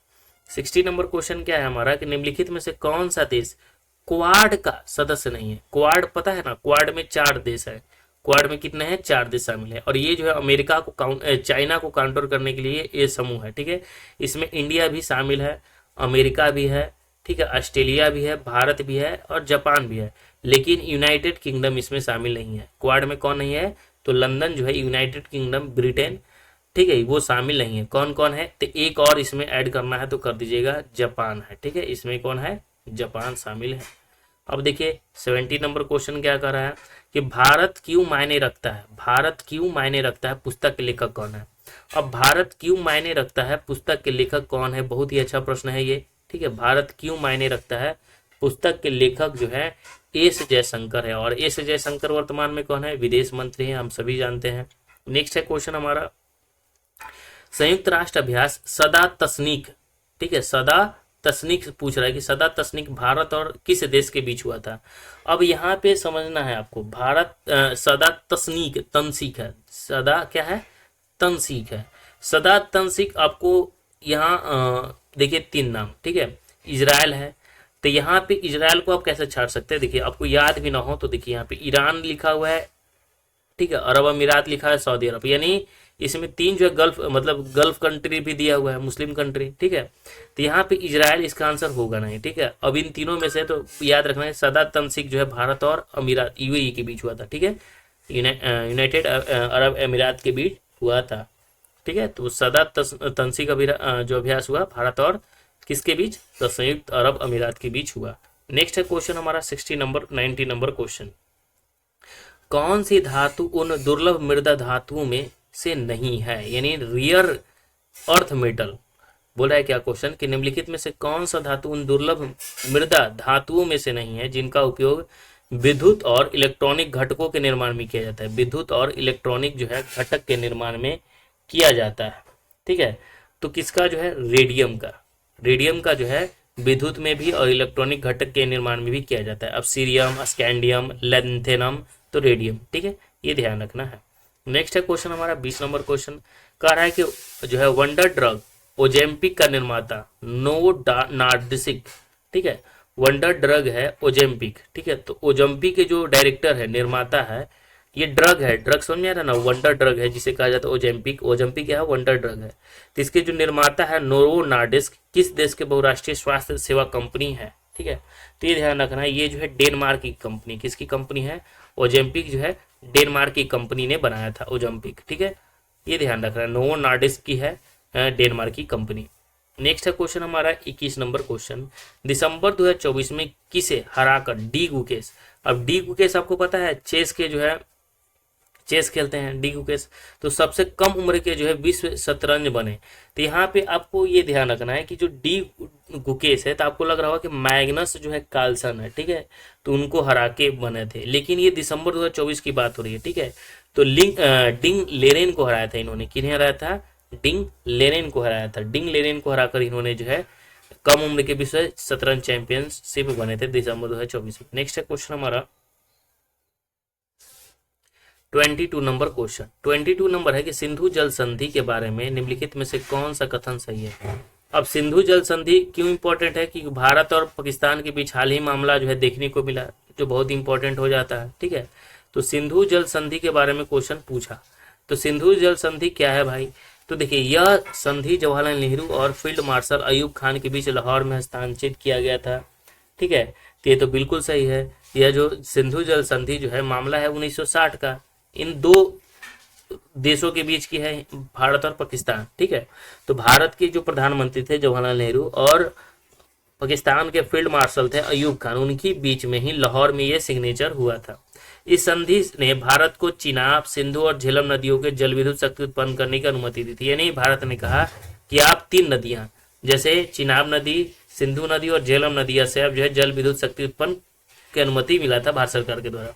Speaker 1: 60 नंबर क्वेश्चन क्या है हमारा कि निम्नलिखित में से कौन सा देश क्वाड का सदस्य नहीं है। क्वाड पता है ना, क्वाड में 4 देश है। क्वाड में कितने हैं, 4 देश शामिल है, और ये जो है अमेरिका को चाइना को काउंटर करने के लिए ये समूह है। ठीक है, इसमें इंडिया भी शामिल है, अमेरिका भी है, ठीक है, ऑस्ट्रेलिया भी है, भारत भी है और जापान भी है, लेकिन यूनाइटेड किंगडम इसमें शामिल नहीं है। क्वाड में कौन नहीं है, तो लंदन जो है यूनाइटेड किंगडम, ब्रिटेन, ठीक है, वो शामिल नहीं है। कौन कौन है, तो एक और इसमें ऐड करना है तो कर दीजिएगा, जापान है। ठीक है, इसमें कौन है, जापान शामिल है। अब देखिए 70 नंबर क्वेश्चन क्या कर रहा है कि भारत क्यों मायने रखता है, भारत क्यों मायने रखता है, पुस्तक के लेखक कौन है। अब भारत क्यों मायने रखता है, पुस्तक के लेखक कौन है, बहुत ही अच्छा प्रश्न है ये। ठीक है, भारत क्यों मायने रखता है, पुस्तक के लेखक जो है एस जयशंकर है। और एस जयशंकर वर्तमान में कौन है, विदेश मंत्री हैं, हम सभी जानते हैं। नेक्स्ट है क्वेश्चन हमारा, संयुक्त राष्ट्र अभ्यास सदा तस्नीक। ठीक है, सदा तस्नीक पूछ रहा है कि सदा तस्नीक भारत और किस देश के बीच हुआ था। अब यहाँ पे समझना है आपको, भारत सदा तस्नीक तनसीक है, सदा क्या है, तनसीक है। सदा तनसीक आपको यहाँ देखिए 3 नाम। ठीक है, इजराइल है, तो यहाँ पे इजराइल को आप कैसे छाड़ सकते हैं, देखिए आपको याद भी ना हो तो देखिए यहाँ पे ईरान लिखा हुआ है, ठीक है, अरब अमीरात लिखा है, सऊदी अरब, यानी इसमें 3 जो है गल्फ, मतलब गल्फ कंट्री भी दिया हुआ है, मुस्लिम कंट्री। ठीक है, तो यहाँ पे इजराइल इसका आंसर होगा नहीं। ठीक है, अब इन तीनों में से तो याद रखना है सदा तनसीक जो है भारत और अमीरात यूएई के बीच हुआ था। ठीक है, यूनाइटेड अरब अमीरात के बीच हुआ था। ठीक है, तो सदा तनसीक जो अभ्यास हुआ भारत और किसके बीच, तो संयुक्त अरब अमीरात के बीच हुआ। नेक्स्ट है क्वेश्चन हमारा 90 नंबर क्वेश्चन, कौन सी धातु उन दुर्लभ मृदा धातुओं में से नहीं है, यानी रियर अर्थ मेटल। बोल रहा है क्या क्वेश्चन कि निम्नलिखित में से कौन सा धातु उन दुर्लभ मृदा धातुओं में से नहीं है जिनका उपयोग विद्युत और इलेक्ट्रॉनिक घटकों के निर्माण में किया जाता है, विद्युत और इलेक्ट्रॉनिक जो है घटक के निर्माण में किया जाता है। ठीक है, तो किसका जो है, रेडियम का, रेडियम का जो है विद्युत में भी और इलेक्ट्रॉनिक घटक के निर्माण में भी किया जाता है। अब सीरियम, स्कैंडियम, लेंथेनम, तो रेडियम। ठीक है, ये ध्यान रखना है। नेक्स्ट है क्वेश्चन हमारा 20 नंबर क्वेश्चन, कह रहा है कि जो है वंडर ड्रग ओजेम्पिक का निर्माता नोवो नार्डिसिक। ठीक है, वंडर ड्रग है ओजेम्पिक। ठीक है, तो ओजेम्पिक के जो डायरेक्टर है, निर्माता है, ये ड्रग है, ड्रग समझ में आ रहा है ना, वंडर ड्रग है जिसे कहा जाता है ओजेम्पिक। ओजेम्पिक क्या है, वंडर ड्रग है। तो इसके जो निर्माता है नोवो नार्डिस्क, किस देश के बहुराष्ट्रीय स्वास्थ्य सेवा कंपनी है। ठीक है, तो ये ध्यान रखना है, ये जो है डेनमार्क की कंपनी, किसकी कंपनी है, ओजेम्पिक जो है डेनमार्क की कंपनी ने बनाया था ओजेम्पिक। ठीक है, ये ध्यान रखना है, नोवो नार्डिस्क की है डेनमार्क की कंपनी। नेक्स्ट है क्वेश्चन हमारा 21 नंबर क्वेश्चन, दिसंबर 2024 में किसे हराकर डी गुकेश। अब डी गुकेश आपको पता है चेस के जो है, चेस खेलते हैं डी गुकेश, तो सबसे कम उम्र के जो है विश्व शतरंज बने। तो यहाँ पे आपको ये ध्यान रखना है कि जो डी गुकेश है, तो आपको लग रहा होगा कि मैग्नस जो है कार्लसन है। ठीक है, तो उनको हरा के बने थे, लेकिन ये दिसंबर 2024 की बात हो रही है। ठीक है, तो डिंग लेरेन को हराया था इन्होंने, किन्हें हराया था, डिंग लेरेन को हराया था। डिंग लेरेन को हराकर इन्होंने जो है कम उम्र के विश्व शतरंज चैंपियनशिप बने थे दिसंबर 2024 में। नेक्स्ट है क्वेश्चन हमारा 22 नंबर क्वेश्चन, 22 नंबर है कि सिंधु जल संधि के बारे में निम्नलिखित में से कौन सा कथन सही है। अब सिंधु जल संधि क्यों इंपॉर्टेंट है कि भारत और पाकिस्तान के बीच हाल ही मामला जो है देखने को मिला, जो बहुत इंपॉर्टेंट हो जाता है। ठीक है, तो सिंधु जल संधि के बारे में क्वेश्चन पूछा, तो सिंधु जल संधि क्या है भाई, तो देखिए यह संधि जवाहरलाल नेहरू और फील्ड मार्शल अयूब खान के बीच लाहौर में हस्ताक्षरित किया गया था। ठीक है, तो ये तो बिल्कुल सही है। यह जो सिंधु जल संधि जो है मामला है 1960 का, इन 2 देशों के बीच की है, भारत और पाकिस्तान। ठीक है, तो भारत के जो प्रधानमंत्री थे जवाहरलाल नेहरू और पाकिस्तान के फील्ड मार्शल थे अयूब खान, उनकी बीच में ही लाहौर में ये सिग्नेचर हुआ था। इस संधि ने भारत को चिनाब, सिंधु और झेलम नदियों के जल विद्युत शक्ति उत्पन्न करने की अनुमति दी थी। यानी भारत ने कहा कि आप 3 नदियां, जैसे चिनाब नदी, सिंधु नदी और झेलम नदिया से अब जो है जल विद्युत शक्ति उत्पन्न की अनुमति मिला था भारत सरकार के द्वारा।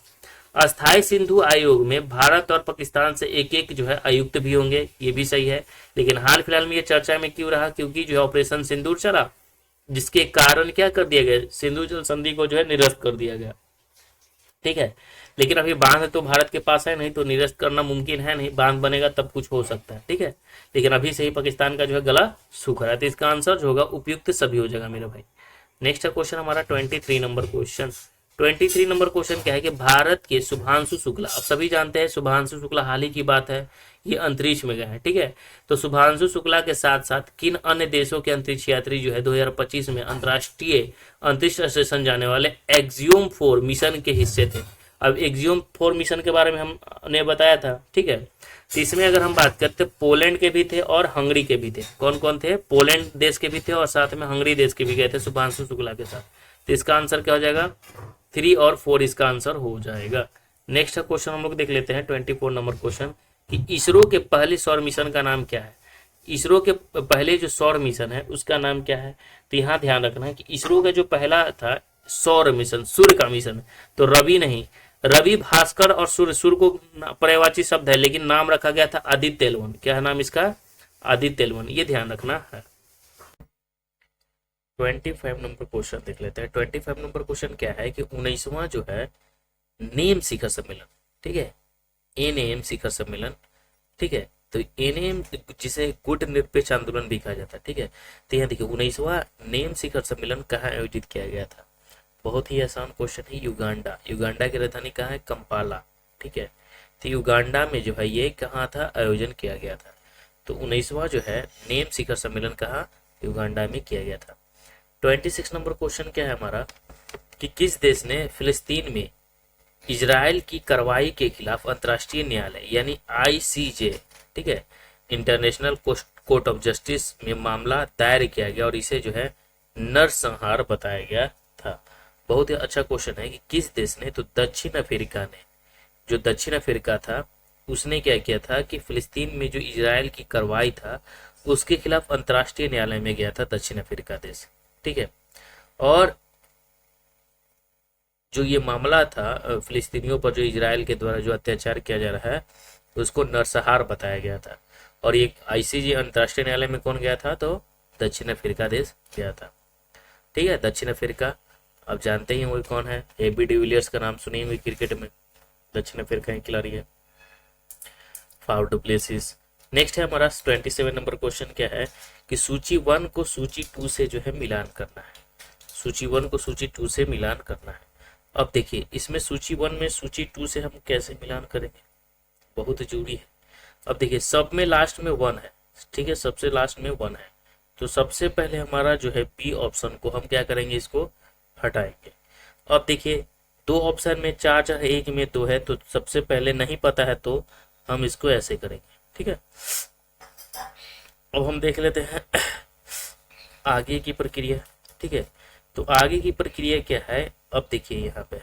Speaker 1: अस्थायी सिंधु आयोग में भारत और पाकिस्तान से एक जो है आयुक्त भी होंगे, ये भी सही है। लेकिन हाल फिलहाल में ये चर्चा में क्यों रहा, क्योंकि जो है ऑपरेशन सिंदूर चला, जिसके कारण क्या कर दिया गया, सिंधु जल संधि को जो है निरस्त कर दिया गया। ठीक है, लेकिन अभी बांध तो भारत के पास है नहीं, तो निरस्त करना मुमकिन है नहीं, बांध बनेगा तब कुछ हो सकता है। ठीक है, लेकिन अभी से ही पाकिस्तान का जो है गला सूख रहा है, तो इसका आंसर जो होगा उपयुक्त सभी हो जाएगा मेरे भाई। नेक्स्ट है क्वेश्चन हमारा 23 नंबर क्वेश्चन, 23 नंबर क्वेश्चन क्या है कि भारत के शुभांशु शुक्ला, अब सभी जानते हैं शुभांशु शुक्ला हाल ही की बात है, ये अंतरिक्ष में गए हैं। ठीक है, तो शुभांशु शुक्ला के साथ साथ किन अन्य देशों के अंतरिक्ष यात्री जो है 2025 में अंतर्राष्ट्रीय अंतरिक्ष स्टेशन जाने वाले एक्सियोम 4 मिशन के हिस्से थे। अब एक्सियोम 4 मिशन के बारे में हमने बताया था, ठीक है। तो इसमें अगर हम बात करते, पोलैंड के भी थे और हंगरी के भी थे। कौन कौन थे? पोलैंड देश के भी थे और साथ में हंगरी देश के भी गए थे शुभांशु शुक्ला के साथ। तो इसका आंसर क्या हो जाएगा? 3 और 4 इसका आंसर हो जाएगा। नेक्स्ट क्वेश्चन हम लोग देख लेते हैं 24 नंबर क्वेश्चन कि इसरो के पहले सौर मिशन का नाम क्या है? इसरो के पहले जो सौर मिशन है उसका नाम क्या है? तो यहाँ ध्यान रखना है कि इसरो का जो पहला था सौर मिशन, सूर्य का मिशन, तो रवि नहीं, रवि, भास्कर और सूर्य, सूर्य को पर्यायवाची शब्द है लेकिन नाम रखा गया था आदित्य एल1। क्या है नाम इसका? आदित्य एल1, ये ध्यान रखना है। 25 नंबर क्वेश्चन देख लेते हैं। 25 नंबर क्वेश्चन क्या है कि 19वां जो है नेम शिखर सम्मेलन, ठीक है, एनएम शिखर सम्मेलन, ठीक है। तो एनएम जिसे गुट निरपेक्ष आंदोलन भी कहा जाता है, ठीक है। तो यहाँ देखिए 19वां नेम शिखर सम्मेलन कहाँ आयोजित किया गया था? बहुत ही आसान क्वेश्चन है, युगांडा। युगांडा की राजधानी कहाँ है? कंपाला, ठीक है। तो युगांडा में जो है ये कहाँ था आयोजन किया गया था? तो 19वां जो है नेम शिखर सम्मेलन कहाँ? युगांडा में किया गया था। 26 नंबर क्वेश्चन क्या है हमारा कि किस देश ने फिलिस्तीन में इजराइल की कार्रवाई के खिलाफ अंतर्राष्ट्रीय न्यायालय यानी आईसीजे, ठीक है, इंटरनेशनल कोर्ट ऑफ जस्टिस में मामला दायर किया गया और इसे जो है नरसंहार बताया गया था? बहुत ही अच्छा क्वेश्चन है कि किस देश ने, तो दक्षिण अफ्रीका ने, जो दक्षिण अफ्रीका था उसने क्या किया था कि फिलिस्तीन में जो इजराइल की कार्रवाई था उसके खिलाफ अंतर्राष्ट्रीय न्यायालय में गया था दक्षिण अफ्रीका देश, ठीक है। और जो ये मामला था फिलिस्तीनियों पर जो इजराइल के द्वारा जो अत्याचार किया जा रहा है उसको नरसंहार बताया गया था। और ये आईसीजे अंतर्राष्ट्रीय न्यायालय में कौन गया था? तो दक्षिण अफ्रीका देश गया था, ठीक है। दक्षिण अफ्रीका आप जानते ही वो कौन है? एबी डिविलियर्स का नाम सुनी हुई क्रिकेट में, दक्षिण अफ्रीका की खिलाड़ी है। Faf du Plessis. नेक्स्ट है हमारा 27 नंबर क्वेश्चन क्या है कि सूची 1 को सूची 2 से जो है मिलान करना है। सूची 1 को सूची 2 से मिलान करना है। अब देखिए इसमें सूची 1 में सूची 2 से हम कैसे मिलान करेंगे, बहुत जरूरी है। अब देखिए सब में लास्ट में 1 है, ठीक है, सबसे लास्ट में 1 है। तो सबसे पहले हमारा जो है बी ऑप्शन को हम क्या करेंगे, इसको हटाएंगे। अब देखिए 2 ऑप्शन में 4 है, 1 में 2 है, तो सबसे पहले नहीं पता है तो हम इसको ऐसे करेंगे, ठीक है। अब हम देख लेते हैं आगे की प्रक्रिया, ठीक है। तो आगे की प्रक्रिया क्या है? अब देखिए यहाँ पे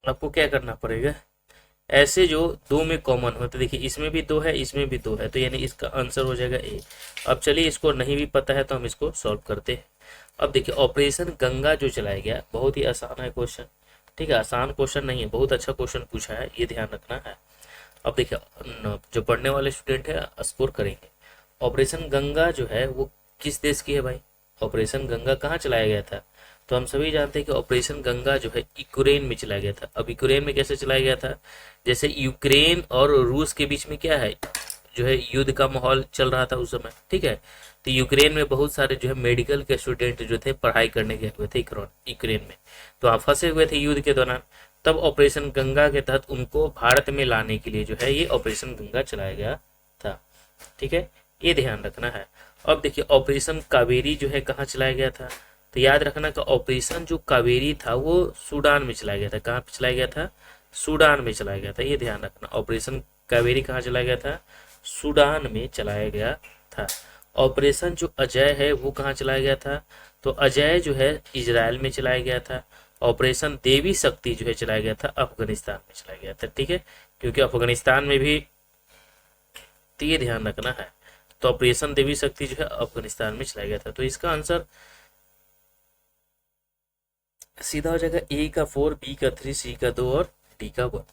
Speaker 1: आपको क्या करना पड़ेगा, ऐसे जो 2 में कॉमन हो, तो देखिए इसमें भी 2 है, इसमें भी 2 है, तो यानी इसका आंसर हो जाएगा ए। अब चलिए इसको नहीं भी पता है तो हम इसको सॉल्व करते हैं। अब देखिए ऑपरेशन गंगा जो चलाया गया, बहुत ही आसान है क्वेश्चन, ठीक है, आसान क्वेश्चन नहीं है, बहुत अच्छा क्वेश्चन पूछा है, ये ध्यान रखना है। अब देखिए जो पढ़ने वाले स्टूडेंट है स्कोर करेंगे। ऑपरेशन गंगा जो है वो किस देश की है भाई? ऑपरेशन गंगा कहाँ चलाया गया था? तो हम सभी जानते हैं कि ऑपरेशन गंगा जो है यूक्रेन में चलाया गया था। अब यूक्रेन में कैसे चलाया गया था? जैसे यूक्रेन और रूस के बीच में क्या है, जो है युद्ध का माहौल चल रहा था उस समय, ठीक है। तो यूक्रेन में बहुत सारे जो है मेडिकल के स्टूडेंट जो थे पढ़ाई करने गए हुए थे यूक्रेन में, तो वहाँ फंसे हुए थे युद्ध के दौरान। तब ऑपरेशन गंगा के तहत उनको भारत में लाने के लिए जो है ये ऑपरेशन गंगा चलाया गया था, ठीक है, ये ध्यान रखना है। अब देखिए ऑपरेशन कावेरी जो है कहाँ चलाया गया था? तो याद रखना कि ऑपरेशन जो कावेरी था वो सूडान में चलाया गया था। कहाँ पे चलाया गया था? सूडान में चलाया गया था, ये ध्यान रखना। ऑपरेशन कावेरी कहाँ चलाया गया था? सूडान में चलाया गया था। ऑपरेशन जो अजय है वो कहाँ चलाया गया था? तो अजय जो है इजराइल में चलाया गया था। ऑपरेशन देवी शक्ति जो है चलाया गया था अफगानिस्तान में चलाया गया था, ठीक है, क्योंकि अफगानिस्तान में भी, तो ये ध्यान रखना है। तो ऑपरेशन देवी शक्ति जो है अफगानिस्तान में चलाया गया था। तो इसका आंसर सीधा हो जाएगा ए का 4, बी का 3, सी का 2 और डी का 1।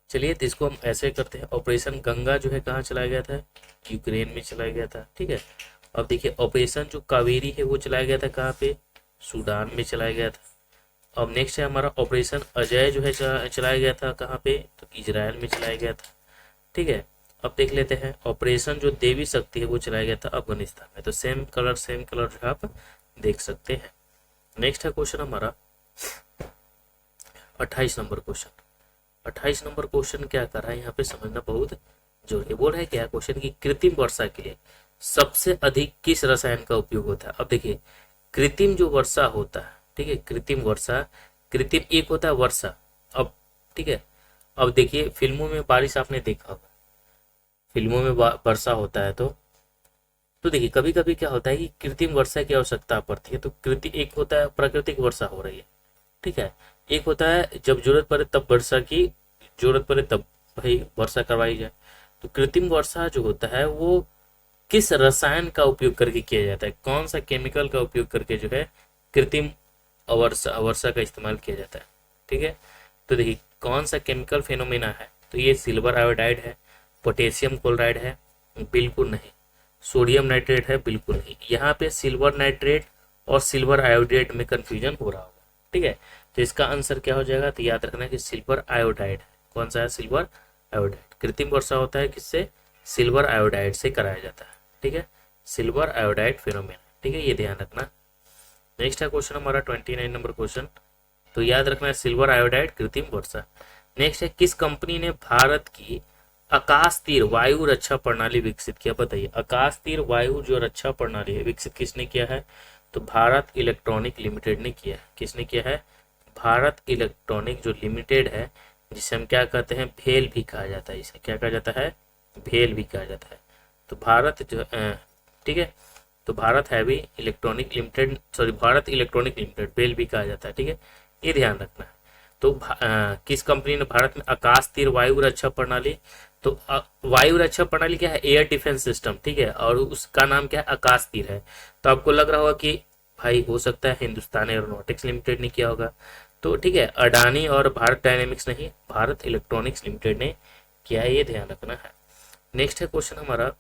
Speaker 1: चलिए तो इसको हम ऐसे करते हैं। ऑपरेशन गंगा जो है कहाँ चलाया गया था? यूक्रेन में चलाया गया था, ठीक है। अब देखिए ऑपरेशन जो कावेरी है वो चलाया गया था कहाँ पे? सूडान में चलाया गया था। अब नेक्स्ट है हमारा ऑपरेशन अजय जो है चलाया गया था कहाँ पे? तो इजराइल में चलाया गया था, ठीक है। अब देख लेते हैं ऑपरेशन जो देवी शक्ति है वो चलाया गया था अफगानिस्तान में। तो सेम कलर जो आप देख सकते हैं। नेक्स्ट है क्वेश्चन हमारा 28 नंबर क्वेश्चन। 28 नंबर क्वेश्चन क्या कर रहा है यहाँ पे समझना बहुत जरूरी है। बोल रहा है क्या क्वेश्चन की कृत्रिम वर्षा के लिए सबसे अधिक किस रसायन का उपयोग होता है? अब देखिए कृत्रिम जो वर्षा होता है, ठीक है, कृत्रिम वर्षा, कृत्रिम एक होता है वर्षा। अब ठीक है, अब देखिए फिल्मों में बारिश आपने देखा होगा, फिल्मों में वर्षा होता है तो देखिए कभी कभी क्या होता है कि कृत्रिम वर्षा की आवश्यकता पड़ती है, तो कृत्रिम एक होता है प्राकृतिक वर्षा हो रही है, ठीक है, एक होता है जब जरूरत पड़े तब वर्षा की जरूरत पड़े तब भाई वर्षा करवाई जाए। तो कृत्रिम वर्षा जो होता है वो किस रसायन का उपयोग करके किया जाता है, कौन सा केमिकल का उपयोग करके जो है कृत्रिम वर्षा वर्षा का इस्तेमाल किया जाता है, ठीक है। तो देखिए कौन सा केमिकल फेनोमेना है, तो ये सिल्वर आयोडाइड है, पोटेशियम क्लोराइड है, बिल्कुल नहीं, सोडियम नाइट्रेट है, बिल्कुल नहीं। यहाँ पे सिल्वर नाइट्रेट और सिल्वर आयोडाइड में कंफ्यूजन हो रहा होगा, ठीक है। तो इसका आंसर क्या हो जाएगा, तो याद रखना कि सिल्वर आयोडाइड है। कौन सा है, सिल्वर आयोडाइड। कृत्रिम वर्षा होता है किससे, सिल्वर आयोडाइड से कराया जाता है, ठीक है, सिल्वर आयोडाइड फिनोमेना, ठीक है, ये ध्यान रखना। नेक्स्ट है क्वेश्चन हमारा 29 नंबर क्वेश्चन, तो याद रखना है सिल्वर आयोडाइड कृत्रिम वर्षा। नेक्स्ट है किस कंपनी ने भारत की आकाश तीर वायु रक्षा प्रणाली विकसित किया, बताइए। आकाश तीर वायु जो रक्षा प्रणाली है विकसित किसने किया है, तो भारत इलेक्ट्रॉनिक लिमिटेड ने किया है। किसने किया है, भारत इलेक्ट्रॉनिक जो लिमिटेड है, जिसे हम क्या कहते हैं, भेल भी कहा जाता है, इसे क्या कहा जाता है, भेल भी कहा जाता है। तो भारत जो ठीक है, तो Bharat heavy electronic limited, sorry Bharat electronic limited, भेल भी कहा जाता है, ठीक है, ये ध्यान रखना है। तो किस कंपनी ने भारत में आकाश तीर वायु रक्षा प्रणाली, तो वायु रक्षा प्रणाली क्या है, एयर डिफेंस सिस्टम, ठीक है, और उसका नाम क्या है, आकाश तीर है। तो आपको लग रहा होगा कि भाई हो सकता है हिंदुस्तान एरोनॉटिक्स लिमिटेड ने किया होगा, तो ठीक है, अडानी और भारत डायनेमिक्स नहीं, भारत इलेक्ट्रॉनिक्स लिमिटेड ने किया है, ये ध्यान रखना है। नेक्स्ट है क्वेश्चन हमारा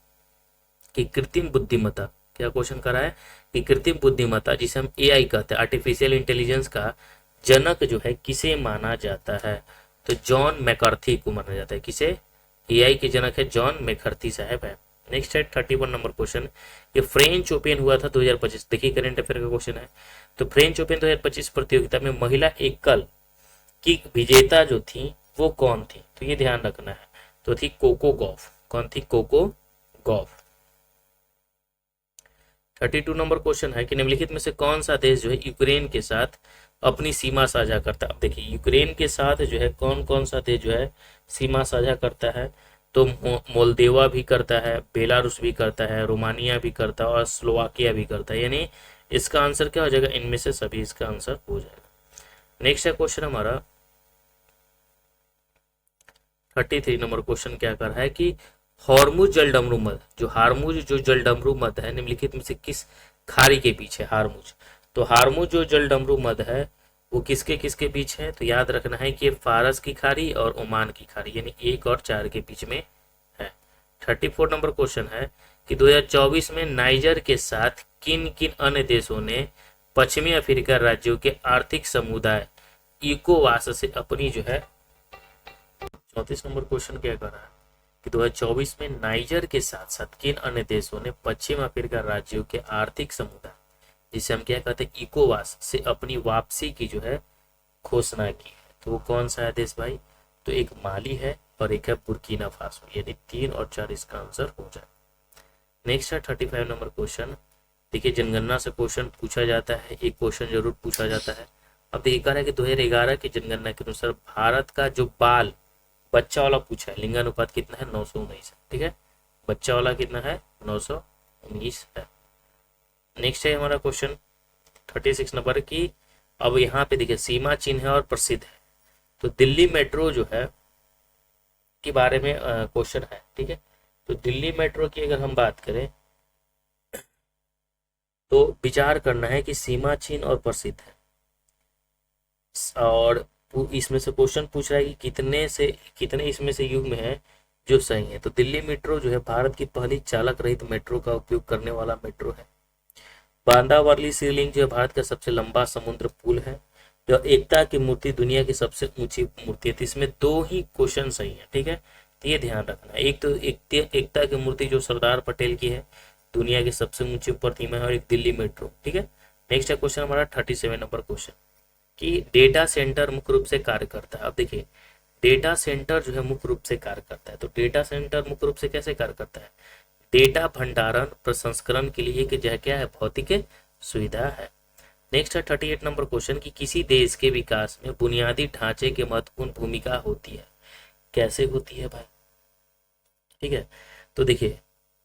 Speaker 1: कि कृत्रिम बुद्धिमत्ता, क्या क्वेश्चन करा है कि कृत्रिम बुद्धिमत्ता जिसे हम एआई कहते हैं, आर्टिफिशियल इंटेलिजेंस का जनक जो है किसे माना जाता है, तो जॉन मैकार्थी को माना जाता है। किसे, एआई के जनक है जॉन मैकार्थी साहब है। नेक्स्ट है 31 नंबर क्वेश्चन, ये फ्रेंच ओपन हुआ था 2025, देखिए करंट अफेयर का क्वेश्चन है। तो फ्रेंच ओपन 2025 प्रतियोगिता में महिला एकल की विजेता जो थी वो कौन थी, तो ये ध्यान रखना है, तो थी कोको गॉफ। कौन थी, कोको गॉफ। 32 नंबर क्वेश्चन है कि निम्नलिखित में से कौन सा देश जो है यूक्रेन के साथ अपनी सीमा साझा करता है। अब देखिए यूक्रेन के साथ जो है कौन कौन सा देश जो है सीमा साझा करता है, तो मोल्देवा भी करता है, बेलारूस भी करता है, रोमानिया भी करता है और स्लोवाकिया भी करता है, यानी इसका आंसर क्या हो जाएगा, इनमें से सभी इसका आंसर हो जाएगा। नेक्स्ट है क्वेश्चन हमारा 33 नंबर क्वेश्चन क्या कर रहा है कि हॉर्मुज जलडमरू मध्य, जो हार्मुज जो जलडमरू मध्य है निम्नलिखित में से किस खाड़ी के बीच है, हार्मुज। तो हार्मुज जो जलडमरू मध्य है वो किसके किसके बीच है, तो याद रखना है कि फारस की खाड़ी और ओमान की खाड़ी, यानी 1 और 4 के बीच में है। 34 नंबर क्वेश्चन है कि 2024 में नाइजर के साथ किन किन अन्य देशों ने पश्चिमी अफ्रीका राज्यों के आर्थिक समुदाय इकोवास से अपनी जो है, 34 नंबर क्वेश्चन क्या कर रहा है कि 2024 में नाइजर के साथ साथ किन अन्य देशों ने पश्चिम अफ्रीका राज्यों के आर्थिक समुदाय, जिसे हम क्या कहते हैं इकोवास, से अपनी वापसी की जो है घोषणा की है। तो वो कौन सा है देश भाई, तो एक माली है और एक है बुर्किना फासो, यानी 3 और 4 इसका आंसर हो जाए। नेक्स्ट है 35 नंबर क्वेश्चन, देखिए जनगणना से क्वेश्चन पूछा जाता है, एक क्वेश्चन जरूर पूछा जाता है। अब देखिए कह रहा है कि 2011 की जनगणना के अनुसार भारत का जो बाल बच्चा वाला पूछा है, लिंगानुपात कितना है, 919 है, ठीक है, बच्चा वाला कितना है, 919 है। नेक्स्ट है हमारा क्वेश्चन 36 नंबर की, अब यहाँ पे देखिए सीमा चिन्ह है और प्रसिद्ध है, तो दिल्ली मेट्रो जो है के बारे में क्वेश्चन है, ठीक है। तो दिल्ली मेट्रो की अगर हम बात करें तो विचार करना है कि सीमा चिन्ह और प्रसिद्ध है, और इसमें से क्वेश्चन पूछ रहा है कि कितने इसमें से युग में है जो सही है। तो दिल्ली मेट्रो जो है भारत की पहली चालक रहित मेट्रो का उपयोग करने वाला मेट्रो है। बांदा वर्ली सी लिंक जो है भारत का सबसे लंबा समुद्र पुल है। जो एकता की मूर्ति दुनिया की सबसे ऊंची मूर्ति है। तो इसमें 2 ही क्वेश्चन सही है, ठीक है, तो ये ध्यान रखना। एक तो एकता की मूर्ति जो सरदार पटेल की है, दुनिया की सबसे ऊंची प्रतिमा है, और एक दिल्ली मेट्रो, ठीक है। नेक्स्ट है क्वेश्चन हमारा 37 नंबर क्वेश्चन कि डेटा सेंटर मुख्य रूप से कार्य करता है। अब देखिए डेटा सेंटर जो है मुख्य रूप से कार्य करता है, तो डेटा सेंटर मुख्य रूप से कैसे कार्य करता है, डेटा भंडारण प्रसंस्करण के लिए कि क्या है भौतिक सुविधा है। नेक्स्ट है 38 नंबर क्वेश्चन कि किसी देश के विकास में बुनियादी ढांचे की महत्वपूर्ण भूमिका होती है। कैसे होती है भाई? ठीक है, तो देखिए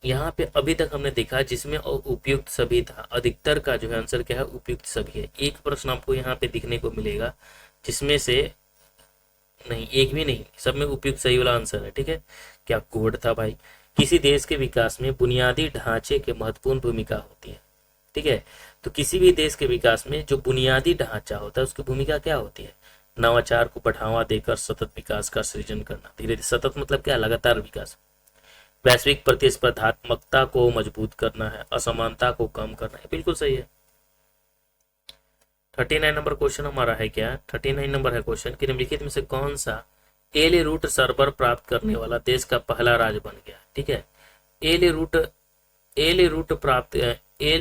Speaker 1: यहाँ पे अभी तक हमने देखा जिसमें उपयुक्त सभी था, अधिकतर का जो है आंसर क्या है, उपयुक्त सभी है। एक प्रश्न आपको यहाँ पे दिखने को मिलेगा जिसमें से नहीं, एक भी नहीं, सब में उपयुक्त सही वाला आंसर है। ठीक है, क्या कोड था भाई? किसी देश के विकास में बुनियादी ढांचे की महत्वपूर्ण भूमिका होती है। ठीक है, तो किसी भी देश के विकास में जो बुनियादी ढांचा होता है उसकी भूमिका क्या होती है? नवाचार को बढ़ावा देकर सतत विकास का सृजन करना। धीरे धीरे, सतत मतलब क्या? लगातार विकास। वैश्विक प्रतिस्पर्धात्मकता को मजबूत करना है, असमानता को कम करना है। बिल्कुल सही है। 39 नंबर क्वेश्चन हमारा है क्या? 39 नंबर है क्वेश्चन कि निम्नलिखित में से कौन सा एल रूट सर्वर प्राप्त करने वाला देश का पहला राज्य बन गया? ठीक है, एल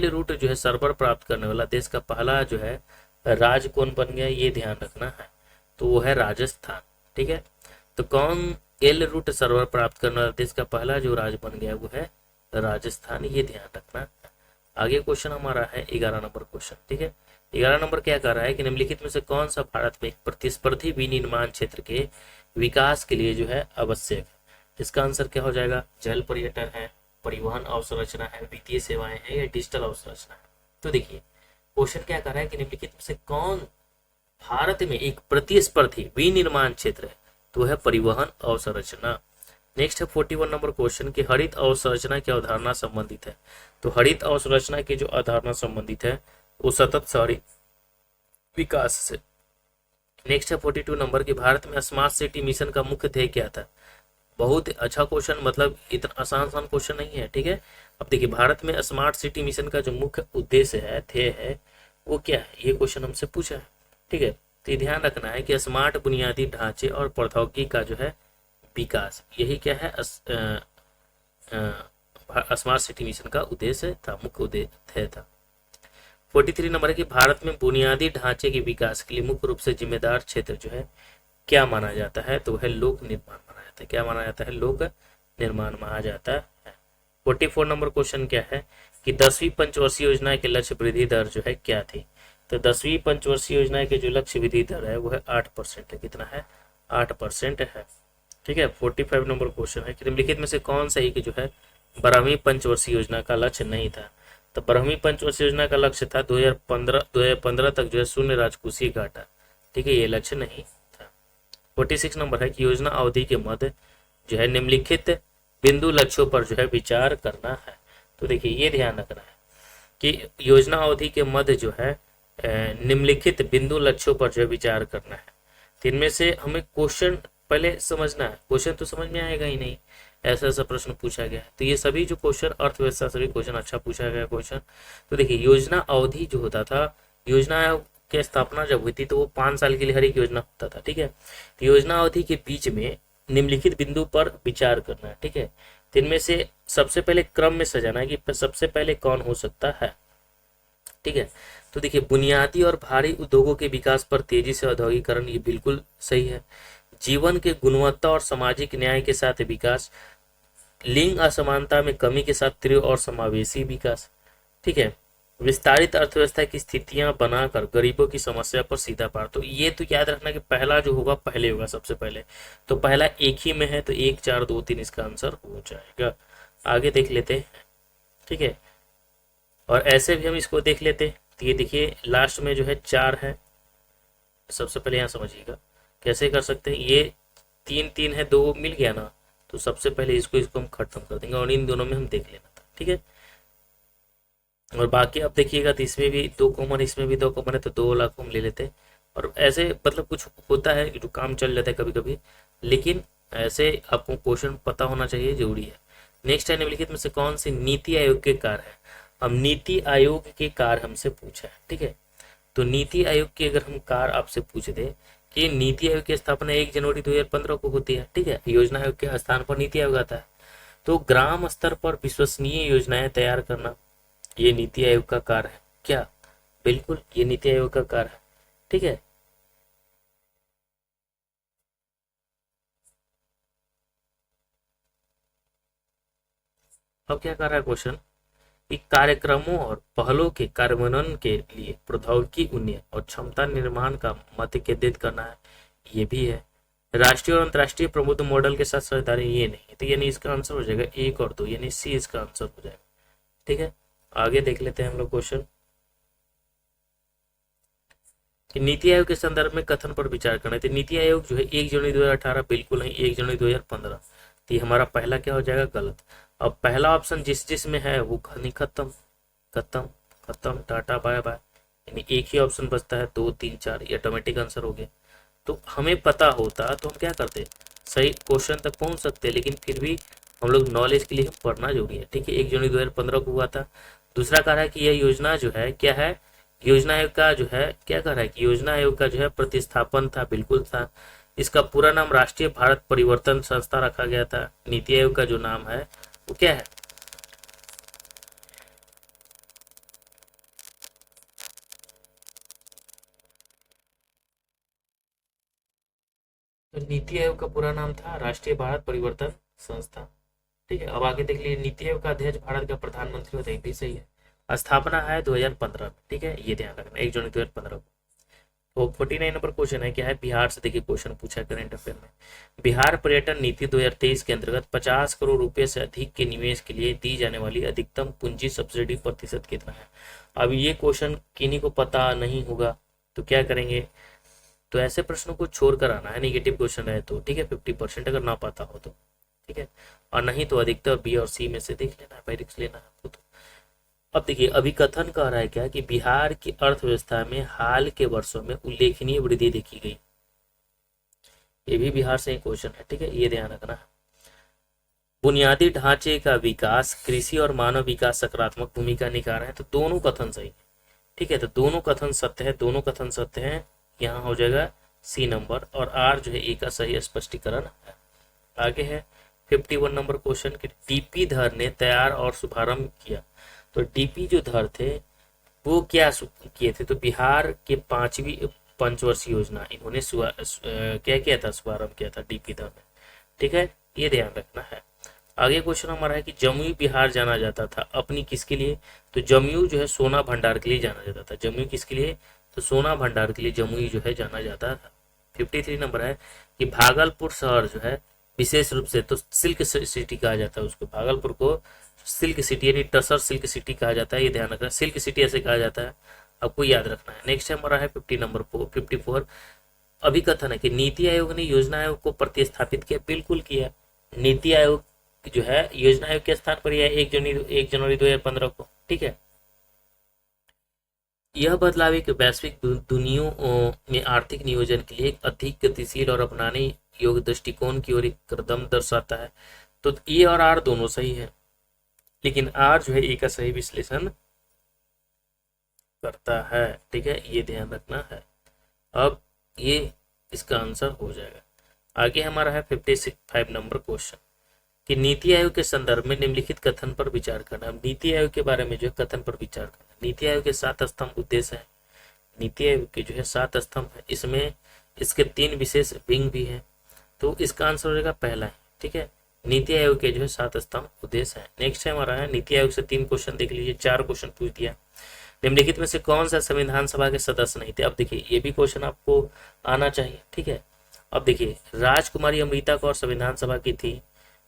Speaker 1: रूट जो है सर्वर प्राप्त करने वाला देश का पहला जो है राज्य कौन बन गया, ये ध्यान रखना है। तो वो है राजस्थान। ठीक है, तो कौन एल रूट सर्वर प्राप्त करने वाला देश का पहला जो राज्य बन गया वो है राजस्थान, ये ध्यान रखना। आगे क्वेश्चन हमारा है 11 नंबर क्वेश्चन। ठीक है, 11 नंबर क्या कर रहा है कि निम्नलिखित में से कौन सा भारत में एक प्रतिस्पर्धी विनिर्माण क्षेत्र के विकास के लिए जो है आवश्यक है? इसका आंसर क्या हो जाएगा? जल पर्यटन है, परिवहन अवसंरचना है, वित्तीय सेवाएं है या डिजिटल अवसंरचना है? तो देखिए क्वेश्चन क्या कर रहा है कि निम्नलिखित में से कौन भारत में एक प्रतिस्पर्धी विनिर्माण क्षेत्र है? तो है परिवहन अवसंरचना। नेक्स्ट है 41 नंबर क्वेश्चन कि हरित अवसंरचना की अवधारणा संबंधित है। तो हरित अवसंरचना की जो अवधारणा संबंधित है वो सतत शहरी विकास से। नेक्स्ट है 42 नंबर कि भारत में स्मार्ट सिटी मिशन का मुख्य ध्येय क्या था? बहुत अच्छा क्वेश्चन, मतलब इतना आसान क्वेश्चन नहीं है। ठीक है, अब देखिए भारत में स्मार्ट सिटी मिशन का जो मुख्य उद्देश्य है, ध्येय है, वो क्या है? ये क्वेश्चन हमसे पूछा है। ठीक है, तो ध्यान रखना है कि स्मार्ट बुनियादी ढांचे और प्रौद्योगिकी का जो है विकास, यही क्या है स्मार्ट सिटी मिशन का उद्देश्य था, मुख्य उद्देश्य था। 43 नंबर है कि भारत में बुनियादी ढांचे के विकास के लिए मुख्य रूप से जिम्मेदार क्षेत्र जो है क्या माना जाता है? तो है लोक निर्माण माना जाता है। क्या माना जाता है? लोक निर्माण माना जाता है। 44 नंबर क्वेश्चन क्या है कि 10वीं पंचवर्षीय योजना के लक्ष्य वृद्धि दर जो है क्या थी? तो 10वीं पंचवर्षीय योजना के जो लक्ष्य वृद्धि दर है वो है 8% है। कितना है? 8% है। ठीक है, 45 नंबर क्वेश्चन है कि निम्नलिखित में से कौन सा ही कि जो है 12वीं पंचवर्षीय योजना का लक्ष्य नहीं था? तो 12वीं पंचवर्षीय योजना का लक्ष्य था 2015 तक जो है शून्य राजकोषीय घाटा। ठीक है, ये लक्ष्य नहीं था। 46 नंबर है कि योजना अवधि के मध्य जो है निम्नलिखित बिंदु लक्ष्यों पर जो है विचार करना है। तो देखिए ये ध्यान रखना है कि योजना अवधि के मध्य जो है निम्नलिखित बिंदु लक्ष्यों पर जो है विचार करना है। तो इनमें से हमें क्वेश्चन पहले समझना है, क्वेश्चन तो समझ में आएगा ही नहीं, ऐसा ऐसा प्रश्न पूछा गया है। तो ये सभी जो क्वेश्चन अर्थव्यवस्था सभी क्वेश्चन अच्छा पूछा गया क्वेश्चन। तो देखिए योजना अवधि जो होता था, योजना आयोग की स्थापना जब हुई थी तो वो 5 साल के लिए हर एक योजना होता था। ठीक है, तो योजना अवधि के बीच में निम्नलिखित बिंदु पर विचार करना है। ठीक है, तो इनमें से सबसे पहले क्रम में सजाना है कि सबसे पहले कौन हो सकता है। ठीक है, तो देखिए बुनियादी और भारी उद्योगों के विकास पर तेजी से औद्योगिकरण, ये बिल्कुल सही है। जीवन के गुणवत्ता और सामाजिक न्याय के साथ विकास, लिंग असमानता में कमी के साथ तीव्र और समावेशी विकास। ठीक है, विस्तारित अर्थव्यवस्था की स्थितियां बनाकर गरीबों की समस्या पर सीधा पार। तो ये तो याद रखना कि पहला जो होगा पहले होगा सबसे पहले, तो पहला एक ही में है तो 1 4 2 3 इसका आंसर हो जाएगा। आगे देख लेते हैं। ठीक है, और ऐसे भी हम इसको देख लेते हैं। तो ये देखिए लास्ट में जो है 4 है, सबसे पहले यहाँ समझिएगा कैसे कर सकते हैं। ये 3 3 है, 2 मिल गया ना, तो सबसे पहले इसको हम खत्म कर देंगे और इन दोनों में हम देख लेना था। ठीक है, और बाकी अब देखिएगा तो इसमें भी 2 कॉमन, इसमें भी 2 कॉमन है, तो 2 लाख हम ले लेते हैं। और ऐसे मतलब कुछ होता है जो काम चल जाता है कभी कभी, लेकिन ऐसे आपको क्वेश्चन पता होना चाहिए, जरूरी है। नेक्स्ट है निम्नलिखित में से कौन सी नीति आयोग के कार्य है? अब नीति आयोग के कार्य हमसे पूछा है। ठीक है, तो नीति आयोग की अगर हम कार्य आपसे पूछ दे कि नीति आयोग की स्थापना 1 जनवरी 2015 को होती है। ठीक है, योजना आयोग के स्थान पर नीति आयोग आता है। तो ग्राम स्तर पर विश्वसनीय योजनाएं तैयार करना, ये नीति आयोग का कार्य है क्या? बिल्कुल, ये नीति आयोग का कार्य है। ठीक है, अब क्या कर रहा है क्वेश्चन कि कार्यक्रमों और पहलों के कार्यान्वयन के लिए प्रौद्योगिकी उन्नयन और क्षमता निर्माण का मध्य केंद्रित करना है, ये भी है। राष्ट्रीय और अंतर्राष्ट्रीय प्रबुद्ध मॉडल के साथ साझेदारी, ये नहीं, तो यानी इसका आंसर हो जाएगा 1 और 2, यानी सी इसका आंसर हो जाएगा। ठीक है, आगे देख लेते हैं हम लोग क्वेश्चन कि नीति आयोग के संदर्भ में कथन पर विचार करना है। तो नीति आयोग जो है 1 जनवरी 2018 बिल्कुल नहीं, 1 जनवरी 2015, तो ये हमारा पहला क्या हो जाएगा, गलत। अब पहला ऑप्शन जिस में है वो नहीं, खत्म खत्म खत्म, टाटा बाय बाय, यानी एक ही ऑप्शन बचता है 2 3 4, ये ऑटोमेटिक आंसर हो गया। तो हमें पता होता तो हम क्या करते, सही क्वेश्चन तक पहुंच सकते, लेकिन फिर भी हम लोग नॉलेज के लिए हम पढ़ना जरूरी है। ठीक है, 1 जनवरी 2015 को हुआ था। दूसरा कह रहा है कि यह योजना जो है क्या है, योजना आयोग का जो है क्या कह रहा है कि योजना आयोग का जो है प्रतिस्थापन था, बिल्कुल था। इसका पूरा नाम राष्ट्रीय भारत परिवर्तन संस्था रखा गया था। नीति आयोग का जो नाम है वो क्या है, तो नीति आयोग का पूरा नाम था राष्ट्रीय भारत परिवर्तन संस्था। ठीक है, अब आगे देख लीजिए, नीति आयोग का अध्यक्ष भारत का प्रधानमंत्री होता है, भी सही है। स्थापना है 2015 में। ठीक है, ये ध्यान रखना, 1 जनवरी 2015 को। तो 49 नंबर क्वेश्चन है, क्या है, बिहार से देखिए क्वेश्चन पूछा करेंट अफेयर में। बिहार पर्यटन नीति 2023 के अंतर्गत 50 करोड़ रुपए से अधिक के निवेश के लिए दी जाने वाली अधिकतम पूंजी सब्सिडी प्रतिशत कितना है। अब ये क्वेश्चन किन्हीं को पता नहीं होगा तो क्या करेंगे, तो ऐसे प्रश्नों को छोड़ कर आना है, निगेटिव क्वेश्चन है तो। ठीक है, 50% अगर ना पता हो तो। ठीक है, और नहीं तो अधिकतर बी और सी में से देख लेना है, भाई रिस्क लेना है आपको तो। अब देखिए, अभी कथन कह रहा है क्या कि बिहार की अर्थव्यवस्था में हाल के वर्षों में उल्लेखनीय वृद्धि देखी गई। ये भी बिहार से ही क्वेश्चन है। ठीक है, ये ध्यान रखना है। बुनियादी ढांचे का विकास, कृषि और मानव विकास सकारात्मक भूमिका निभा रहे हैं, तो दोनों कथन सही है। ठीक है, तो दोनों कथन सत्य है, दोनों कथन सत्य है, यहाँ हो जाएगा सी नंबर, और आर जो है ए का सही स्पष्टीकरण है। आगे है 51 नंबर क्वेश्चन कि डीपी धर ने तैयार और शुभारंभ किया। तो डीपी जो धर थे वो क्या किए थे, तो बिहार के 5वीं पंचवर्षीय योजना इन्होंने क्या किया था, शुभारंभ किया था डीपी धर ने। ठीक है, ये ध्यान रखना है। आगे क्वेश्चन हमारा है कि जमुई बिहार जाना जाता था अपनी किसके लिए, तो जमुई जो है सोना भंडार के लिए जाना जाता था। जमुई किसके लिए, तो सोना भंडार के लिए जमुई जो है जाना जाता था। 53 नंबर है कि भागलपुर शहर जो है विशेष रूप से तो सिल्क सिटी कहा जाता है उसको, भागलपुर को सिल्क सिटी यानी टसर सिल्क सिटी कहा जाता है, ये ध्यान रखना, सिल्क सिटी ऐसे कहा जाता है, आपको याद रखना है। नेक्स्ट हमारा है 50 नंबर 54, अभी कथन है कि नीति आयोग ने योजना आयोग को प्रतिस्थापित किया, बिल्कुल किया। नीति आयोग जो है योजना आयोग के स्थान पर यह 1 जनवरी 2015 को। ठीक है, यह बदलाव एक वैश्विक दुनिया में आर्थिक नियोजन के लिए एक अधिक गतिशील और अपनाने योग्य दृष्टिकोण की ओर एक कदम दर्शाता है। तो ए और आर दोनों सही है, लेकिन आर जो है ए का सही विश्लेषण करता है। ठीक है, ये ध्यान रखना है। अब ये इसका आंसर हो जाएगा। आगे हमारा है 55 नंबर क्वेश्चन कि नीति आयोग के संदर्भ में निम्नलिखित कथन पर विचार करना। अब नीति आयोग के बारे में जो है कथन पर विचार करना। नीति आयोग के 7 स्तंभ उद्देश्य है। नीति आयोग के जो है 7 स्तंभ है, इसमें इसके 3 विशेष विंग भी है, तो इसका आंसर हो जाएगा पहला है। ठीक है, नीति आयोग के जो है 7 स्तंभ उद्देश्य है। नेक्स्ट है हमारा है नीति आयोग से 3 क्वेश्चन देख लीजिए, 4 क्वेश्चन पूछ दिया। निम्नलिखित में से कौन सा संविधान सभा के सदस्य नहीं थे। अब देखिए, ये भी क्वेश्चन आपको आना चाहिए। ठीक है, अब देखिए, राजकुमारी अमृता कौर संविधान सभा की थी,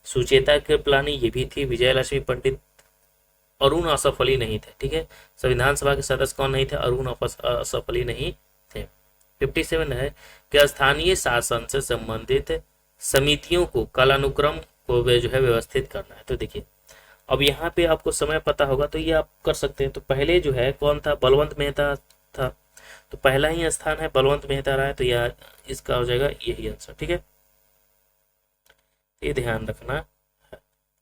Speaker 1: सुचेता कृपलानी ये भी थी, विजय लक्ष्मी पंडित, अरुण असफ अली नहीं थे। ठीक है, संविधान सभा के सदस्य कौन नहीं थे, अरुण असफ अली नहीं थे। 57 है कि स्थानीय शासन से संबंधित समितियों को कालानुक्रम को जो है व्यवस्थित करना है। तो देखिए, अब यहाँ पे आपको समय पता होगा तो ये आप कर सकते हैं। तो पहले जो है कौन था, बलवंत मेहता था, तो पहला ही स्थान है बलवंत मेहता रहा है, तो यह इसका हो जाएगा यही आंसर। ठीक है, ये ध्यान रखना है।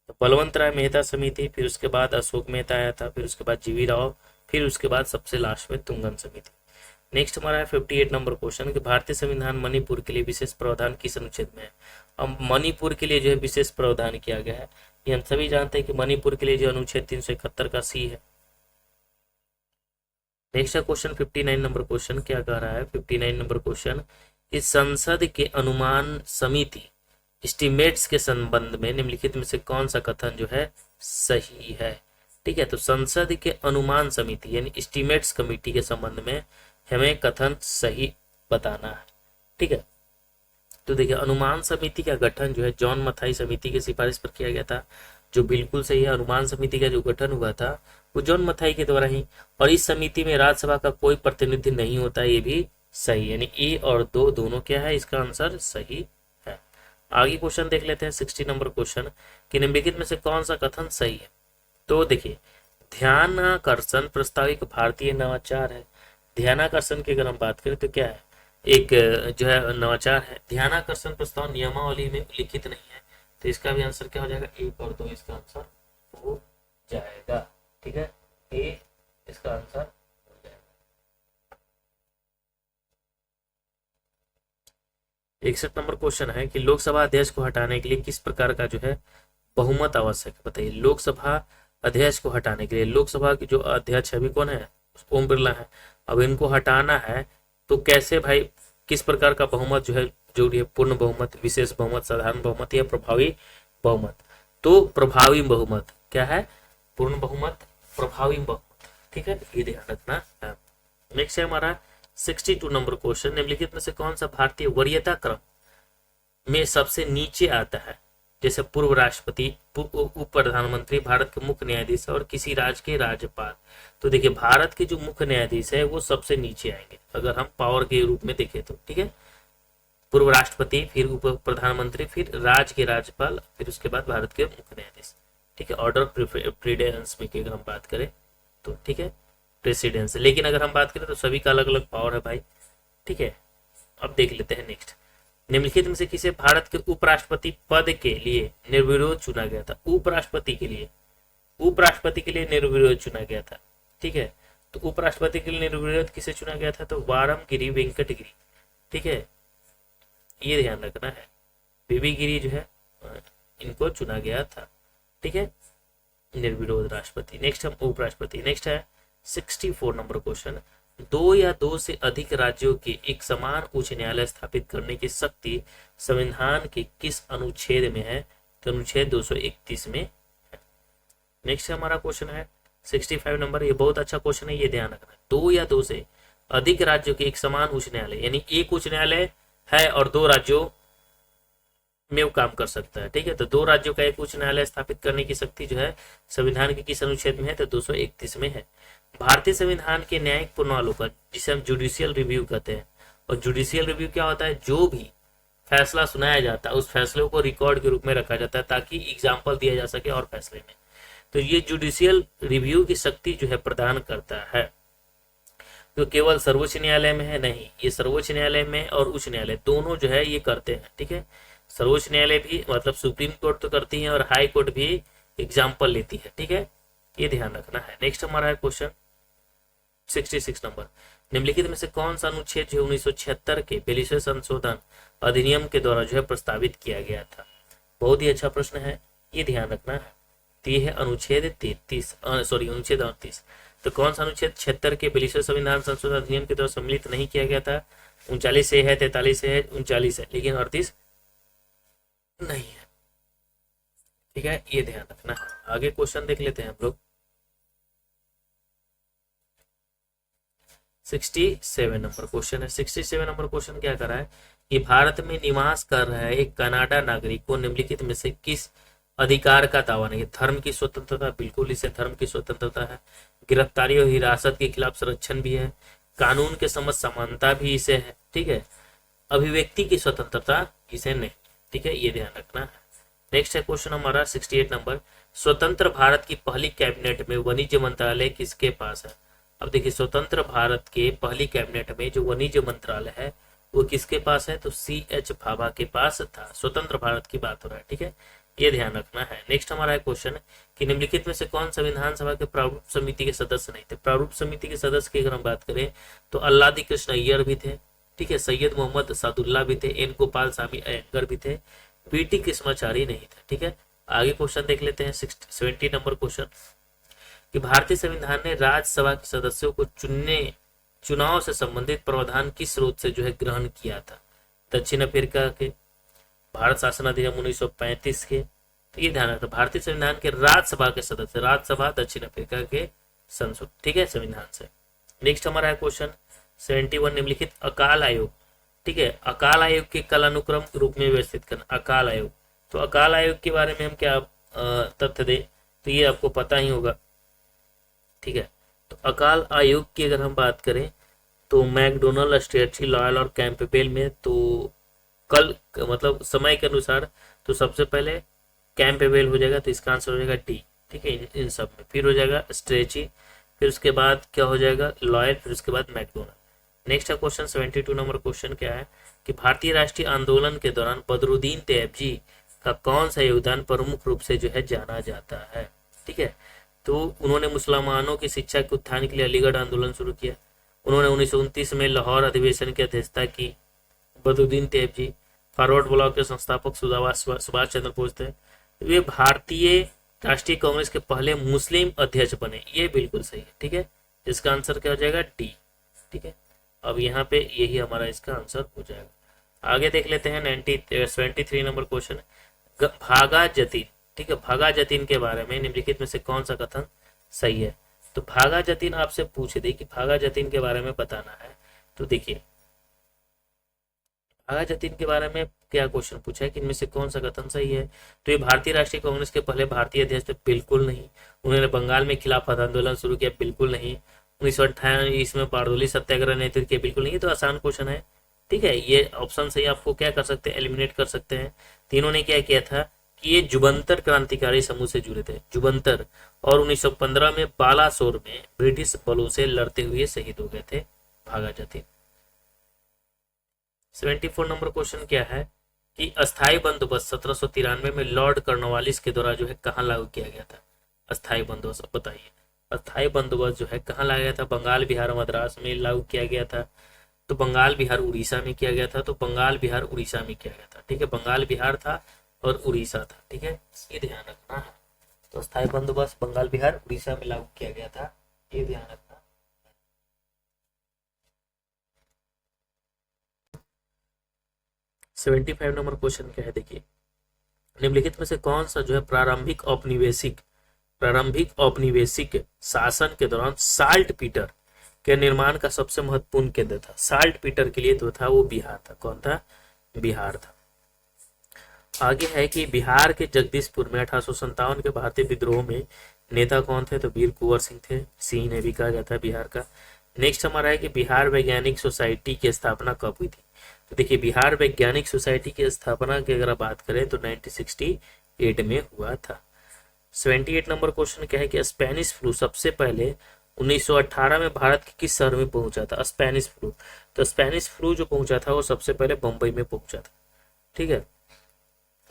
Speaker 1: तो बलवंत राय मेहता समिति, फिर उसके बाद अशोक मेहता आया था, फिर उसके बाद जीवी राव, फिर उसके बाद सबसे लास्ट में तुंगन समिति। नेक्स्ट हमारा है 58 नंबर क्वेश्चन कि भारतीय संविधान मणिपुर के लिए विशेष प्रावधान किस अनुच्छेद में है। अब मणिपुर के लिए जो है विशेष प्रावधान किया गया है, ये हम सभी जानते हैं कि मणिपुर के लिए जो अनुच्छेद 371 का सी है। नेक्स्ट है क्वेश्चन 59 नंबर क्वेश्चन, क्या कह रहा है 59 नंबर क्वेश्चन, इस संसद के अनुमान समिति एस्टिमेट्स के संबंध में निम्नलिखित में से कौन सा कथन जो है सही है। ठीक है, तो संसद के अनुमान समिति यानी एस्टीमेट्स कमेटी के संबंध में हमें कथन सही बताना है। ठीक है, तो देखिए अनुमान समिति का गठन जो है जॉन मथाई समिति की सिफारिश पर किया गया था, जो बिल्कुल सही है। अनुमान समिति का जो गठन हुआ था वो जॉन मथाई के द्वारा ही, और इस समिति में राज्यसभा का कोई प्रतिनिधि नहीं होता, ये भी सही, यानी ए और दो दोनों क्या है, इसका आंसर सही है। आगे क्वेश्चन देख लेते हैं 60 नंबर क्वेश्चन कि निम्नलिखित में से कौन सा कथन सही है। तो देखिए ध्यानाकर्षण प्रस्ताव एक भारतीय नवाचार है। ध्यानाकर्षण की अगर हम बात करें तो क्या है, एक जो है नवाचार है। ध्यानाकर्षण प्रस्ताव नियमावली में उल्लिखित नहीं है, तो इसका भी आंसर क्या हो जाएगा, एक और दो इसका आंसर हो जाएगा। ठीक है, ए इसका आंसर हो जाएगा। 61 नंबर क्वेश्चन है कि लोकसभा अध्यक्ष को हटाने के लिए किस प्रकार का जो है बहुमत आवश्यक है। बताइए, लोकसभा अध्यक्ष को हटाने के लिए, लोकसभा की जो अध्यक्ष है अभी कौन है, ओम बिरला है, अब इनको हटाना है तो कैसे भाई, किस प्रकार का बहुमत जो है जरूरी है, पूर्ण बहुमत, विशेष बहुमत, साधारण बहुमत या प्रभावी बहुमत। तो प्रभावी बहुमत क्या है, पूर्ण बहुमत, प्रभावी बहुमत। ठीक है, ये ध्यान रखना है। नेक्स्ट है हमारा 62 नंबर क्वेश्चन, निम्नलिखित में से कौन सा भारतीय वरीयता क्रम में सबसे नीचे आता है। जैसे पूर्व राष्ट्रपति, उप प्रधानमंत्री, भारत के मुख्य न्यायाधीश और किसी राज्य के राज्यपाल। तो देखिए भारत के जो मुख्य न्यायाधीश है वो सबसे नीचे आएंगे अगर हम पावर के रूप में देखें तो। ठीक है, पूर्व राष्ट्रपति, फिर उप प्रधानमंत्री, फिर राज्य के राज्यपाल, फिर उसके बाद भारत के मुख्य न्यायाधीश। ठीक है, ऑर्डर प्रेसिडेंस में की अगर हम बात करें तो, ठीक है, प्रेसिडेंस। लेकिन अगर हम बात करें तो सभी का अलग अलग पावर है भाई। ठीक है, अब देख लेते हैं नेक्स्ट, निम्नलिखित में से किसे भारत के उपराष्ट्रपति पद के लिए निर्विरोध चुना गया था। उपराष्ट्रपति के लिए, उपराष्ट्रपति के लिए निर्विरोध चुना गया था। ठीक है, तो उपराष्ट्रपति के लिए निर्विरोध किसे चुना गया था, तो वारम गिरी वेंकट गिरी। ठीक है, ये ध्यान रखना है, बीबी गिरी जो है इनको चुना गया था। ठीक है, निर्विरोध राष्ट्रपति। नेक्स्ट हम उपराष्ट्रपति। नेक्स्ट है 64 नंबर क्वेश्चन, दो या दो से अधिक राज्यों के एक समान उच्च न्यायालय स्थापित करने की शक्ति संविधान के किस अनुच्छेद में है, तो अनुच्छेद 231 में है। नेक्स्ट हमारा क्वेश्चन है 65 नंबर, ये बहुत अच्छा क्वेश्चन है, ये ध्यान रखना। दो या दो से अधिक राज्यों के एक समान उच्च न्यायालय, यानी एक उच्च न्यायालय है और दो राज्यों में वो काम कर सकता है। ठीक है, तो दो राज्यों का एक उच्च न्यायालय स्थापित करने की शक्ति जो है संविधान के किस अनुच्छेद में है, तो 231 में है। भारतीय संविधान के न्यायिक पुनरावलोकन, जिसे हम जुडिशियल रिव्यू कहते हैं, और जुडिशियल रिव्यू क्या होता है, जो भी फैसला सुनाया जाता है उस फैसले को रिकॉर्ड के रूप में रखा जाता है ताकि एग्जाम्पल दिया जा सके और फैसले में। तो ये जुडिशियल रिव्यू की शक्ति जो है प्रदान करता है, तो केवल सर्वोच्च न्यायालय में है, नहीं, ये सर्वोच्च न्यायालय में और उच्च न्यायालय दोनों जो है ये करते हैं। ठीक है, सर्वोच्च न्यायालय भी मतलब सुप्रीम कोर्ट तो करती है और हाई कोर्ट भी एग्जाम्पल लेती है। ठीक है, ये ध्यान रखना है। नेक्स्ट हमारा है क्वेश्चन 66 नंबर, निम्नलिखित में से कौन सा अनुच्छेद जो 1976 के 42वें संशोधन अधिनियम के द्वारा जो है प्रस्तावित किया गया था। बहुत ही अच्छा प्रश्न है, ये ध्यान रखना है। तो ये है अनुच्छेद 33, अनुच्छेद 38। तो कौन सा अनुच्छेद 76 के 42वें संविधान संशोधन अधिनियम के द्वारा सम्मिलित नहीं किया गया था। 39 से है, 43 से है, 39 है, लेकिन 38 नहीं है। ठीक है, ये ध्यान रखना है। आगे क्वेश्चन देख लेते हैं हम लोग 67 नंबर क्वेश्चन है। 67 नंबर क्वेश्चन क्या कर रहा है कि भारत में निवास कर रहे एक कनाडा नागरिक को निम्नलिखित में से किस अधिकार का दावा नहीं है। धर्म की स्वतंत्रता, बिल्कुल इसे धर्म की स्वतंत्रता है। गिरफ्तारी और हिरासत के खिलाफ संरक्षण भी है। कानून के समझ समानता भी इसे है। ठीक है, अभिव्यक्ति की स्वतंत्रता इसे नहीं। ठीक है, ये ध्यान रखना है। नेक्स्ट है क्वेश्चन हमारा 68 नंबर, स्वतंत्र भारत की पहली कैबिनेट में वाणिज्य मंत्रालय किसके पास है। अब देखिए स्वतंत्र भारत के पहली कैबिनेट में जो वाणिज्य मंत्रालय है वो किसके पास है, तो CH भाभा के पास था। स्वतंत्र भारत की बात हो रहा है। ठीक है, ये ध्यान रखना है। नेक्स्ट हमारा है क्वेश्चन कि निम्नलिखित में से कौन संविधान सभा के प्रारूप समिति के सदस्य नहीं थे। प्रारूप समिति के सदस्य की अगर हम बात करें तो अल्लादी कृष्ण अय्यर भी थे। ठीक है, सैयद मोहम्मद सादुल्ला भी थे, एन गोपाल स्वामी अयंगर भी थे, PT कृष्णाचारी नहीं थे। ठीक है, आगे क्वेश्चन देख लेते हैं 70 नंबर क्वेश्चन कि भारतीय संविधान ने राज्यसभा के सदस्यों को चुनाव से संबंधित प्रावधान किस स्रोत से जो है ग्रहण किया था। दक्षिण अफ्रीका के, भारत शासन अधिनियम 1935 के, तो ये ध्यान रखना, भारतीय संविधान के राज्यसभा के सदस्य, राज्यसभा दक्षिण अफ्रीका के संसद, ठीक है, संविधान से। नेक्स्ट हमारा है क्वेश्चन 71, निम्नलिखित अकाल आयोग, ठीक है, अकाल आयोग के कालानुक्रम रूप में व्यवस्थित करना, अकाल आयोग। तो अकाल आयोग के बारे में हम क्या तथ्य दें, तो ये आपको पता ही होगा, ठीक है। तो अकाल आयोग की अगर हम बात करें तो मैकडोनल्ड, स्ट्रेची, लॉयल और कैंपबेल में, तो कल मतलब समय के अनुसार तो सबसे पहले कैंपबेल हो जाएगा, तो इसका आंसर हो जाएगा डी, ठीक है, इन सब में। फिर हो जाएगा स्ट्रेची, फिर उसके बाद क्या हो जाएगा लॉयल, फिर उसके बाद मैकडोनल्ड। नेक्स्ट है क्वेश्चन 72 नंबर क्वेश्चन क्या है कि भारतीय राष्ट्रीय आंदोलन के दौरान बदरुद्दीन तैयबजी का कौन सा योगदान प्रमुख रूप से जो है जाना जाता है, ठीक है। तो उन्होंने मुसलमानों की शिक्षा के उत्थान के लिए अलीगढ़ आंदोलन शुरू किया। उन्होंने 1929 में लाहौर अधिवेशन की अध्यक्षता की। बदरुद्दीन तैयबजी फॉरवर्ड ब्लॉक के संस्थापक सुभाष चंद्र बोस थे। वे भारतीय राष्ट्रीय कांग्रेस के पहले मुस्लिम अध्यक्ष बने, ये बिल्कुल सही है, ठीक है। इसका आंसर क्या हो जाएगा डी, ठीक है। अब यहाँ पे यही हमारा इसका आंसर हो जाएगा। आगे देख लेते हैं 73 नंबर क्वेश्चन, भागा जतीन, ठीक है, भागा जतीन के बारे में निम्नलिखित में से कौन सा कथन सही है। तो भागा जतीन आपसे पूछ दे कि भागा जतीन के बारे में बताना है, तो देखिए भागा जतीन के बारे में क्या क्वेश्चन पूछा है कि इनमें से कौन सा कथन सही है। तो ये भारतीय राष्ट्रीय कांग्रेस के पहले भारतीय अध्यक्ष थे, बिल्कुल नहीं। उन्होंने बंगाल में खिलाफत आंदोलन शुरू किया, बिल्कुल नहीं। 1928 में बारडोली सत्याग्रह नेतृत्व किया, बिल्कुल नहीं। तो आसान क्वेश्चन है, ठीक है, ये ऑप्शन सही आपको क्या कर सकते हैं, एलिमिनेट कर सकते हैं। तीनों ने क्या किया था कि ये जुबंतर क्रांतिकारी समूह से जुड़े थे, जुबंतर, और 1915 में बालासोर में ब्रिटिश बलों से लड़ते हुए शहीद हो गए थे भागा जतीन। 74 नंबर क्वेश्चन क्या है कि अस्थायी बंदोबस्त 1793 में लॉर्ड कॉर्नवालिस के द्वारा जो है कहाँ लागू किया गया था। अस्थायी बंदोबस्त बताइए, अस्थायी बंदोबस्त जो है कहाँ लाया गया था, बंगाल, बिहार, मद्रास में लागू किया गया था। तो बंगाल, बिहार, उड़ीसा में किया गया था। तो बंगाल, बिहार, उड़ीसा में किया गया था, ठीक है, बंगाल, बिहार था और उड़ीसा था, ठीक है, ये ध्यान रखना है। तो अस्थायी बंदोबस्त बंगाल, बिहार, उड़ीसा में लागू किया गया था, ये ध्यान रखना। 75 नंबर क्वेश्चन क्या है, देखिए निम्नलिखित में से कौन सा जो है प्रारंभिक औपनिवेशिक शासन के दौरान साल्ट पीटर के निर्माण का सबसे महत्वपूर्ण केंद्र था। साल्ट पीटर के लिए तो था वो बिहार था, कौन था, बिहार था। आगे है कि बिहार के जगदीशपुर में 1857 के भारतीय विद्रोह में नेता कौन थे, तो वीर कुंवर सिंह थे, सिंह ने भी कहा जाता है बिहार का। नेक्स्ट हमारा है कि बिहार वैज्ञानिक सोसाइटी की स्थापना कब हुई थी। तो देखिए बिहार वैज्ञानिक सोसाइटी की स्थापना की अगर बात करें तो 1968 में हुआ था। 78 नंबर क्वेश्चन क्या है कि स्पेनिश फ्लू सबसे पहले 1918 में भारत के किस शहर में पहुंचा था, स्पेनिश फ्लू। तो स्पेनिश फ्लू जो पहुंचा था वो सबसे पहले बंबई में पहुंचा था, ठीक है।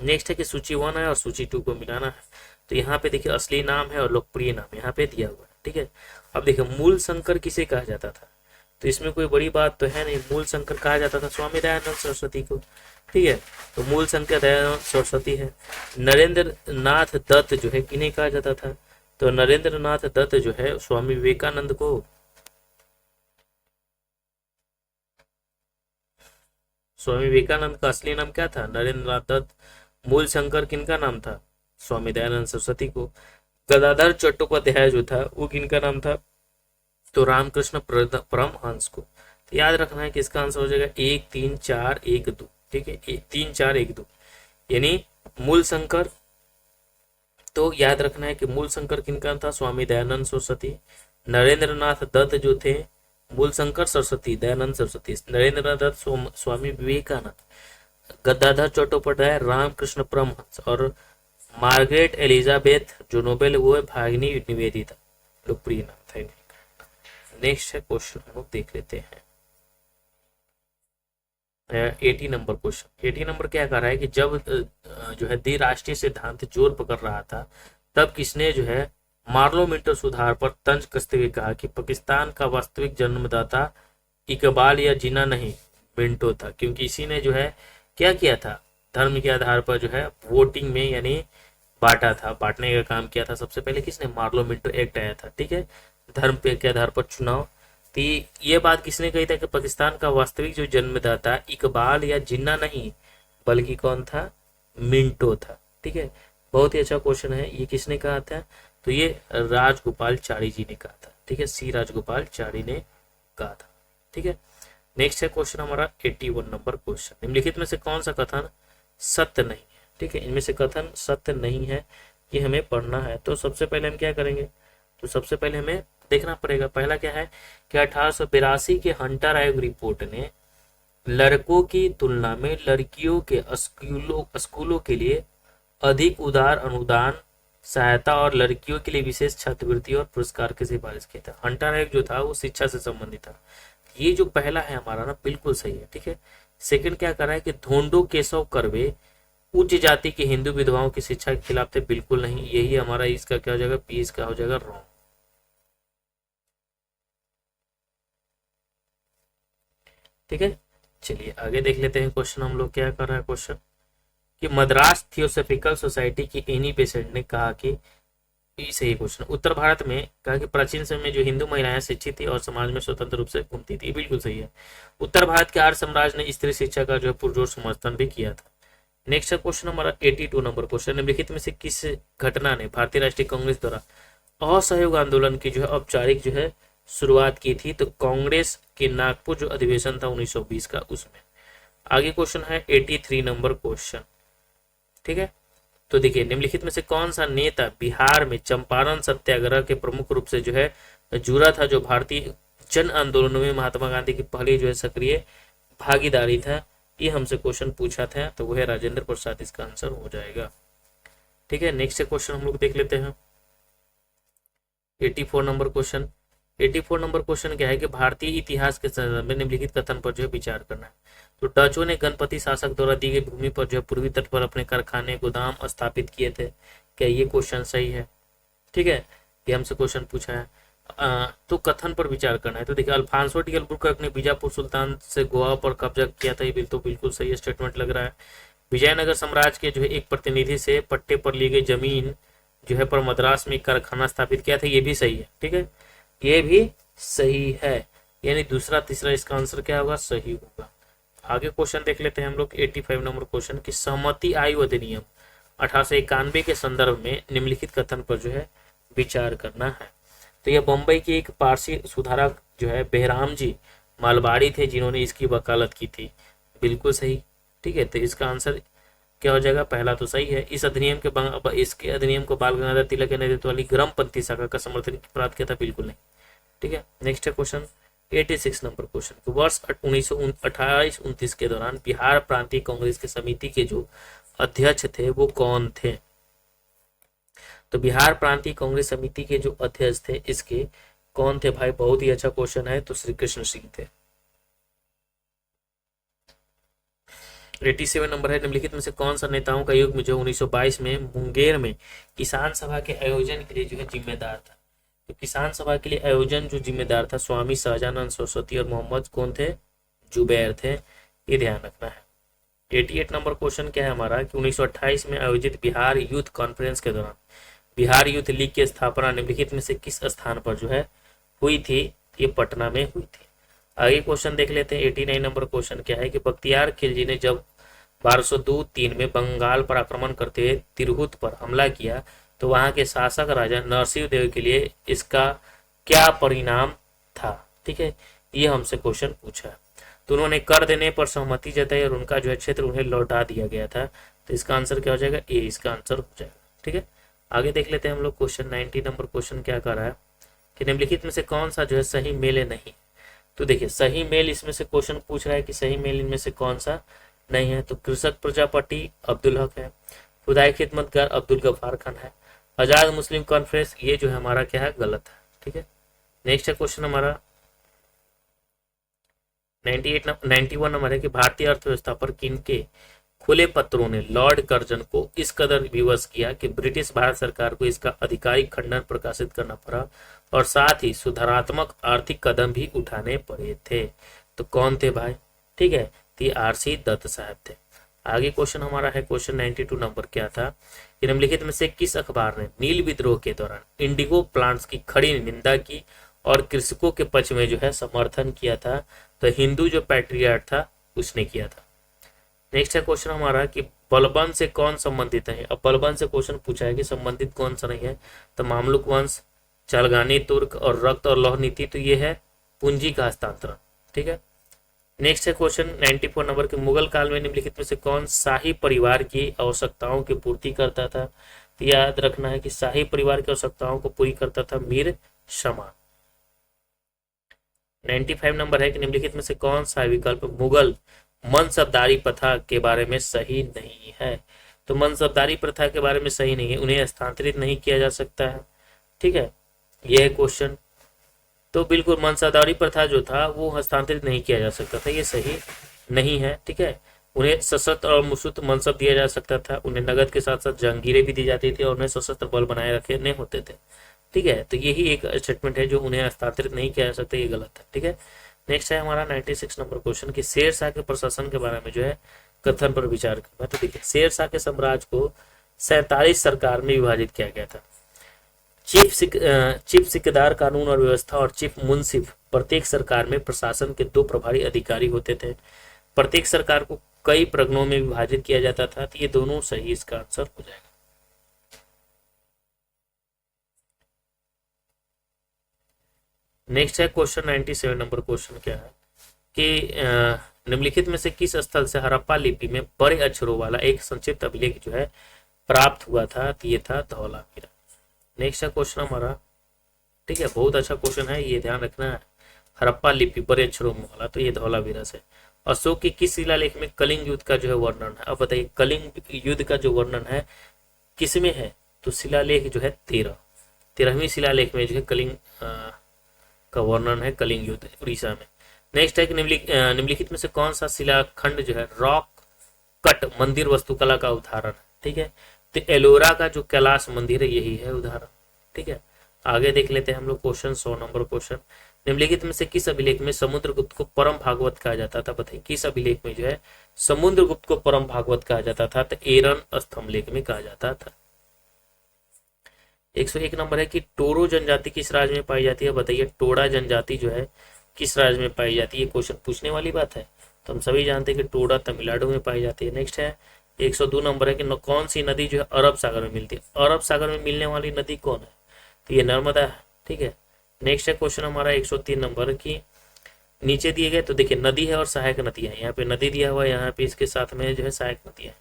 Speaker 1: नेक्स्ट है कि सूची 1 है और सूची 2 को मिलाना है। तो यहाँ पे देखिए असली नाम है और लोकप्रिय नाम यहाँ पे दिया हुआ है, ठीक है। अब देखिए मूल शंकर किसे कहा जाता था, तो इसमें कोई बड़ी बात तो है नहीं। मूल शंकर कहा जाता था स्वामी दयानंद सरस्वती को, ठीक है। तो मूल शंकर दयानंद सरस्वती है। नरेंद्र नाथ दत्त जो है किन्हें कहा जाता था, तो नरेंद्र नाथ दत्त जो है स्वामी विवेकानंद को, स्वामी विवेकानंद का असली नाम क्या था, नरेंद्र नाथ दत्त। मूल शंकर किनका नाम था, स्वामी दयानंद सरस्वती को। गदाधर चट्टोपाध्याय जो था वो किनका नाम था, तो रामकृष्ण परमहंस को। तो याद रखना है कि इसका आंसर हो जाएगा 1 3 4 1 2, ठीक है, 3 4 1 2, यानी मूल शंकर। तो याद रखना है कि मूल शंकर किनका था, स्वामी दयानंद सरस्वती। नरेंद्र नाथ दत्त जो थे, मूल शंकर सरस्वती, दयानंद सरस्वती, नरेंद्र नाथ दत्त स्वामी विवेकानंद, गदाधर चट्टोपाध्याय रामकृष्ण परमहंस, और मार्गरेट एलिजाबेथ जो नोबेल वो है भागिनी निवेदिता, लोकप्रिय नाम था। नेक्स्ट है क्वेश्चन हम लोग देख लेते हैं 80 नंबर क्वेश्चन। 80 नंबर क्या कह रहा है कि जब जो है द्विराष्ट्रीय सिद्धांत जोर पकड़ रहा था तब किसने जो है मार्लो मिंटो सुधार पर तंज कसते हुए कहा कि पाकिस्तान का वास्तविक जन्मदाता इकबाल या जिन्ना नहीं मिंटो था, क्योंकि इसी ने जो है क्या किया था, धर्म के आधार पर जो है वोटिंग में यानी बांटा था, बांटने का काम किया था। सबसे पहले किसने, मार्लो मिंटो एक्ट आया था, ठीक है, धर्म पे के आधार पर चुनाव। तो ये बात किसने कही था कि पाकिस्तान का वास्तविक जो जन्मदाता इकबाल या जिन्ना नहीं बल्कि कौन था, मिंटो था, ठीक है। बहुत ही अच्छा क्वेश्चन है। ये किसने कहा था? तो ये राजगोपालाचारी जी ने कहा था। ठीक है, सी राजगोपालाचारी ने कहा था। ठीक है, नेक्स्ट है क्वेश्चन हमारा 81 नंबर क्वेश्चन। निम्नलिखित में से कौन सा कथन सत्य नहीं है? ठीक है, इनमें से कथन सत्य नहीं है, ये हमें पढ़ना है। तो सबसे पहले हम क्या करेंगे? तो सबसे पहले हमें देखना पड़ेगा। पहला क्या है कि 1882 के हंटर आयोग रिपोर्ट ने लड़कों की तुलना में लड़कियों के स्कूलों के लिए अधिक उदार अनुदान सहायता और लड़कियों के लिए विशेष छात्रवृत्ति और पुरस्कार की सिफारिश किया था। हंटर आयोग जो था वो शिक्षा से संबंधित था। ये जो पहला है हमारा ना बिल्कुल सही है। ठीक है, सेकंड क्या कर रहा है कि धोंडो केशव कर्वे उच्च जाति की हिंदू विधवाओं की शिक्षा के खिलाफ थे, बिल्कुल नहीं। यही हमारा इसका क्या हो जाएगा? पी इसका हो जाएगा रॉन्ग। ठीक है, चलिए आगे देख लेते हैं क्वेश्चन हम लोग क्या कर रहा है। क्वेश्चन कि मद्रास थियोसॉफिकल सोसाइटी की एनी बेसेंट ने कहा कि सही क्वेश्चन, उत्तर भारत में कहा कि प्राचीन समय में जो हिंदू महिलाएं शिक्षित थी और समाज में स्वतंत्र रूप से घूमती थी, बिल्कुल सही है। उत्तर भारत के आर्य साम्राज्य ने स्त्री शिक्षा का जो है पुरजोर समर्थन भी किया था। नेक्स्ट है क्वेश्चन हमारा 82 नंबर क्वेश्चन। निम्नलिखित में से किस घटना ने भारतीय राष्ट्रीय कांग्रेस द्वारा असहयोग आंदोलन की जो है औपचारिक जो है शुरुआत की थी? तो कांग्रेस के नागपुर जो अधिवेशन था 1920 का, उसमें। आगे क्वेश्चन है 83 नंबर क्वेश्चन। ठीक है, तो देखिए निम्नलिखित में से कौन सा नेता बिहार में चंपारण सत्याग्रह के प्रमुख रूप से जो है जुड़ा था, जो भारतीय जन आंदोलनों में महात्मा गांधी की पहली जो है सक्रिय भागीदारी था? ये हमसे क्वेश्चन पूछा था, तो वह राजेंद्र प्रसाद इसका आंसर हो जाएगा। ठीक है, नेक्स्ट क्वेश्चन हम लोग देख लेते हैं 84 नंबर क्वेश्चन। 84 नंबर क्वेश्चन क्या है कि भारतीय इतिहास के संदर्भ में निम्नलिखित कथन पर जो है विचार करना है। तो डचों ने गणपति शासक द्वारा दी गई भूमि पर जो है पूर्वी तट पर अपने कारखाने गोदाम स्थापित किए थे, क्या ये क्वेश्चन सही है? ठीक है, ये हमसे क्वेश्चन पूछा है। तो कथन पर विचार करना है। तो देखिए अल्फांसो डी अल्बुकर्क ने बीजापुर सुल्तान से गोवा पर कब्जा किया था, ये तो बिल्कुल सही स्टेटमेंट लग रहा है। विजयनगर साम्राज्य के जो है एक प्रतिनिधि से पट्टे पर ली गई जमीन जो है पर मद्रास में एक कारखाना स्थापित किया था, ये भी सही है। ठीक है, ये भी सही है, यानी दूसरा तीसरा इसका आंसर क्या होगा? सही होगा। आगे क्वेश्चन देख लेते हैं हम लोग 85 नंबर क्वेश्चन की सहमति आयु अधिनियम 1891 के संदर्भ में निम्नलिखित कथन पर जो है विचार करना है। तो यह बम्बई के एक पारसी सुधारक जो है बेहराम जी मालवाड़ी थे, जिन्होंने इसकी वकालत की थी, बिल्कुल सही। ठीक है, तो इसका आंसर क्या हो जाएगा? पहला तो सही है। इसके अधिनियम को बाल गंगाधर तिलक के नेतृत्व वाली ग्रामपंथी शाखा का समर्थन प्राप्त किया था, बिल्कुल नहीं। ठीक है, नेक्स्ट है क्वेश्चन 86 नंबर क्वेश्चन। वर्ष 1928-29 के दौरान बिहार प्रांतीय कांग्रेस की समिति के जो अध्यक्ष थे वो कौन थे? तो बिहार प्रांतीय कांग्रेस समिति के जो अध्यक्ष थे इसके कौन थे भाई? बहुत ही अच्छा क्वेश्चन है, तो श्री कृष्ण सिंह थे। 87 नंबर है, निम्नलिखित में से कौन सा नेताओं का युग जो 1922 में मुंगेर में किसान सभा के आयोजन के लिए जो है जिम्मेदार था? तो किसान सभा के लिए आयोजन जो जिम्मेदार था स्वामी सहजानंद सरस्वती और मोहम्मद कौन थे? जुबैर थे, ये ध्यान रखना है। 88 नंबर क्वेश्चन क्या है हमारा कि 1928 में आयोजित बिहार यूथ कॉन्फ्रेंस के दौरान बिहार यूथ लीग की स्थापना निम्नलिखित में से किस स्थान पर जो है हुई थी? ये पटना में हुई थी। आगे क्वेश्चन देख लेते हैं 89 नंबर क्वेश्चन क्या है कि बख्तियार खिलजी ने जब 1202-3 में बंगाल पर आक्रमण करते हुए तिरहुत पर हमला किया तो वहां के शासक राजा नरसिंह देव के लिए इसका क्या परिणाम था? ठीक है, ये हमसे क्वेश्चन पूछा। तो उन्होंने कर देने पर सहमति जताई और उनका जो है क्षेत्र उन्हें लौटा दिया गया था, तो इसका आंसर क्या हो जाएगा? ए इसका आंसर हो जाएगा। ठीक है, आगे देख लेते हैं हम लोग क्वेश्चन 90 नंबर क्वेश्चन क्या कर रहा है कि निम्नलिखित में से कौन सा जो है सही मेल नहीं? तो देखिए सही मेल इसमें से क्वेश्चन पूछ रहा है कि सही मेल इनमें से कौन सा नहीं है? तो कृषक प्रजापति अब्दुल हक है, खुदाई खिदमतगार अब्दुल गफ्फार खान है, आजाद मुस्लिम कॉन्फ्रेंस ये जो है हमारा क्या है? गलत है। ठीक है, नेक्स्ट है क्वेश्चन हमारा 91 नंबर है कि भारतीय अर्थव्यवस्था पर किनके खुले पत्रों ने लॉर्ड कर्जन को इस कदर विवश किया कि ब्रिटिश भारत सरकार को इसका आधिकारिक खंडन प्रकाशित करना पड़ा और साथ ही सुधारात्मक आर्थिक कदम भी उठाने पड़े थे? तो कौन थे भाई? ठीक है, तो आरसी दत्त साहब थे। आगे क्वेश्चन हमारा है क्वेश्चन 92 नंबर क्या था कि निम्नलिखित में से किस अखबार ने नील विद्रोह के दौरान इंडिगो प्लांट्स की खड़ी निंदा की और कृषकों के पक्ष में जो है समर्थन किया था? तो हिंदू जो पैट्रियट था उसने किया था। नेक्स्ट है क्वेश्चन हमारा कि बलबन से कौन संबंधित है? अब बलबन से क्वेश्चन पूछा है कि संबंधित कौन सा नहीं है, तो मामलुक वंश, चालगानी तुर्क और रक्त और लौह नीति, तो ये है पूंजी का हस्तांतरण। ठीक है, नेक्स्ट है क्वेश्चन 94 नंबर के, मुगल काल में निम्नलिखित में से कौन शाही परिवार की आवश्यकताओं की पूर्ति करता था? तो याद रखना है कि शाही परिवार की आवश्यकताओं को पूरी करता था मीर शमा। 95 नंबर है कि निम्नलिखित में से कौन सा विकल्प मुगल मनसबदारी प्रथा के बारे में सही नहीं है? तो मनसबदारी प्रथा के बारे में सही नहीं है, उन्हें हस्तांतरित नहीं किया जा सकता है। ठीक है, यह है क्वेश्चन। तो बिल्कुल मनसबदारी प्रथा जो था वो हस्तांतरित नहीं किया जा सकता था, ये सही नहीं है। ठीक है, उन्हें सशस्त्र और मुश्त मनसब दिया जा सकता था, उन्हें नगद के साथ साथ जहांगीरें भी दी जाती थी और उन्हें सशस्त्र बल बनाए रखने होते थे। ठीक है, तो यही एक स्टेटमेंट है जो उन्हें हस्तांतरित नहीं किया जा सकता, ये गलत है। ठीक है, नेक्स्ट है हमारा 96 नंबर क्वेश्चन कि शेर शाह के प्रशासन के बारे में जो है कथन पर विचार करना। तो देखिए, शेर शाह के साम्राज्य को 47 सरकार में विभाजित किया गया था। चीफ सिकदार कानून और व्यवस्था और चीफ मुंसिफ, प्रत्येक सरकार में प्रशासन के 2 प्रभारी अधिकारी होते थे। प्रत्येक सरकार को कई प्रगणों में विभाजित किया जाता था। तो ये दोनों सही इसका आंसर हो जाएगा। नेक्स्ट है क्वेश्चन 97 नंबर क्वेश्चन क्या है कि निम्नलिखित में से किस स्थल से हड़प्पा लिपि में बड़े अक्षरों वाला एक संक्षिप्त अभिलेख जो है प्राप्त हुआ था? तो ये था धौलावीरा। नेक्स्ट है क्वेश्चन हमारा, ठीक है, बहुत अच्छा क्वेश्चन है, ये ध्यान रखना है। हड़प्पा लिपि बड़े अक्षरों में वाला, तो ये धौलावीरा से। अशोक के किस शिलालेख में कलिंग युद्ध का जो है वर्णन है? अब बताइए, कलिंग युद्ध का जो वर्णन है किस में है? तो शिलालेख जो है 13वीं शिलालेख में जो है कलिंग का वर्णन है, कलिंग युद्ध उड़ीसा में। नेक्स्ट है कि निम्नलिखित में से कौन सा शिलाखंड जो है रॉक कट मंदिर वास्तुकला का उदाहरण है? ठीक है, तो एलोरा का जो कैलाश मंदिर है यही है उदाहरण। ठीक है, आगे देख लेते हैं हम लोग क्वेश्चन 100 नंबर क्वेश्चन, निम्नलिखित में से किस अभिलेख में समुद्रगुप्त को परम भागवत कहा जाता था? बताइए, किस अभिलेख में जो है समुद्रगुप्त को परम भागवत कहा जाता था? तो एरन स्तंभ लेख में कहा जाता था। 101 नंबर है कि टोरो जनजाति किस राज्य में पाई जाती है? बताइए, टोड़ा जनजाति जो है किस राज्य में पाई जाती है? क्वेश्चन पूछने वाली बात है, तो हम सभी जानते हैं कि टोड़ा तमिलनाडु में पाई जाती है। नेक्स्ट है 102 नंबर है कि कौन सी नदी जो है अरब सागर में मिलती है? अरब सागर में मिलने वाली नदी कौन है? तो ये नर्मदा है। ठीक है, नेक्स्ट है क्वेश्चन हमारा 103 नंबर की नीचे दिए गए, तो देखिए नदी है और सहायक नदी है, यहाँ पे नदी दिया हुआ है, यहाँ पे इसके साथ में जो है सहायक नदी है।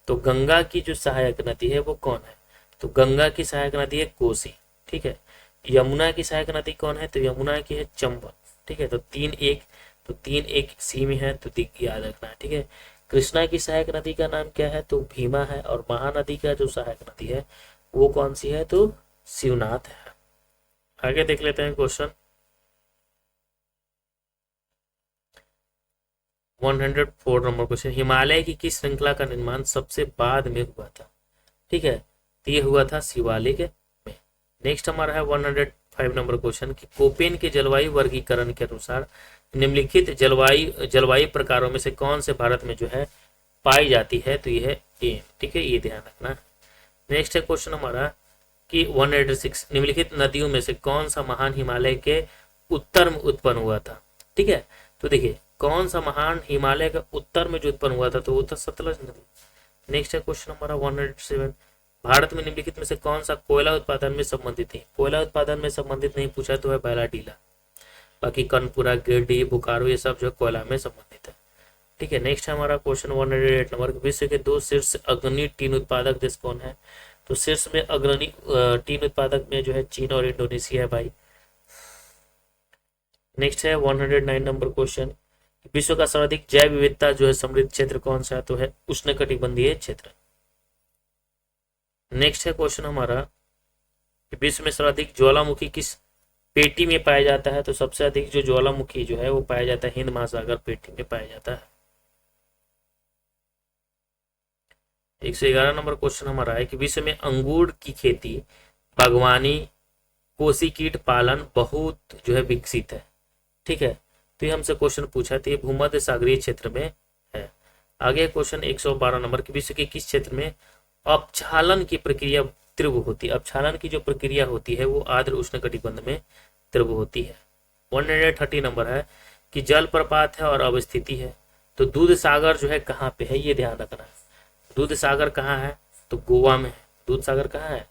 Speaker 1: तो गंगा की जो सहायक नदी है वो कौन है? तो गंगा की सहायक नदी है कोसी। ठीक है, यमुना की सहायक नदी कौन है? तो यमुना की है चंबल। ठीक है, तो 3-1 सी में है, तो याद रखना है। ठीक है, कृष्णा की सहायक नदी का नाम क्या है? तो भीमा है, और महानदी का जो सहायक नदी है वो कौन सी है? तो शिवनाथ है। आगे देख लेते हैं क्वेश्चन 104 नंबर क्वेश्चन, हिमालय की किस श्रृंखला का निर्माण सबसे बाद में हुआ था? ठीक है, तो ये हुआ था शिवालिक में। नेक्स्ट हमारा है 105 नंबर क्वेश्चन कि कोपेन के जलवायु वर्गीकरण के अनुसार निम्नलिखित जलवायु प्रकारों में से कौन से भारत में जो है पाई जाती है? तो ये है ए। ठीक है, ये ध्यान रखना। नेक्स्ट है क्वेश्चन हमारा कि 186 निम्नलिखित नदियों में से कौन सा महान हिमालय के उत्तर में उत्पन्न हुआ था? ठीक है, तो देखिए कौन सा महान हिमालय के उत्तर में जो उत्पन्न हुआ था? तो वो था सतलज नदी। नेक्स्ट है क्वेश्चन हमारा 107, भारत में निम्नलिखित में से कौन सा कोयला उत्पादन में संबंधित है? कोयला उत्पादन में संबंधित नहीं पूछा तो है बैलाडीला, बाकी कनपुरा, गिरडी, बोकारो ये सब जो है कोयला में संबंधित है। ठीक है, नेक्स्ट है हमारा क्वेश्चन 108 नंबर, विश्व के 2 शीर्ष अग्रणी टीन उत्पादक देश कौन है? तो शीर्ष में अग्रणी टीन उत्पादक में जो है चीन और इंडोनेशिया है भाई। नेक्स्ट है 109 नंबर क्वेश्चन, विश्व का सर्वाधिक जैव विविधता जो है समृद्ध क्षेत्र कौन सा है? तो है उष्णकटिबंधीय क्षेत्र। नेक्स्ट है क्वेश्चन हमारा, विश्व में सर्वाधिक ज्वालामुखी किस पेटी में पाया जाता है? तो सबसे अधिक जो ज्वालामुखी जो है वो पाया जाता है हिंद महासागर पेटी में पाया जाता है। 111 नंबर क्वेश्चन हमारा है कि विश्व में अंगूर की खेती, बागवानी, कोसी कीट पालन बहुत जो है विकसित है। ठीक है, तो ये हमसे क्वेश्चन पूछा था, ये भूमध्य सागरीय क्षेत्र में है। आगे क्वेश्चन 112 नंबर की विश्व के किस क्षेत्र में अपक्षालन की प्रक्रिया तीव्र होती है? अपक्षालन की जो प्रक्रिया होती है वो आर्द्र उष्णकटिबंध में तीव्र होती है। 130 नंबर है कि जल प्रपात है और अवस्थिति है, तो दूध सागर जो है कहाँ पे है? ये ध्यान रखना है। दूध सागर कहाँ है? तो गोवा में है। दूध सागर कहाँ है?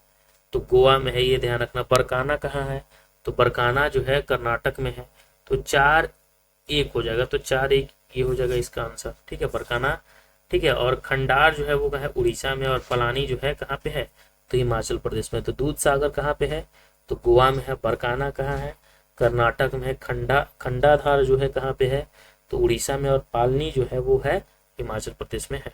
Speaker 1: तो गोवा में है, ये ध्यान रखना। बरकाना कहाँ है? तो बरकाना जो है कर्नाटक में है। तो 4-1 हो जाएगा, तो 4-1 ये हो जाएगा इसका आंसर, ठीक है, बरकाना, ठीक है। और खंडार जो है वो कहाँ है? उड़ीसा में। और पलानी जो है कहाँ पे है? तो हिमाचल प्रदेश में। तो दूध सागर कहाँ पे है? तो गोवा में है। बरकाना कहाँ है? कर्नाटक में है। खंडाधार जो है कहाँ पे है? तो उड़ीसा में। और पालनी जो है वो है हिमाचल प्रदेश में है।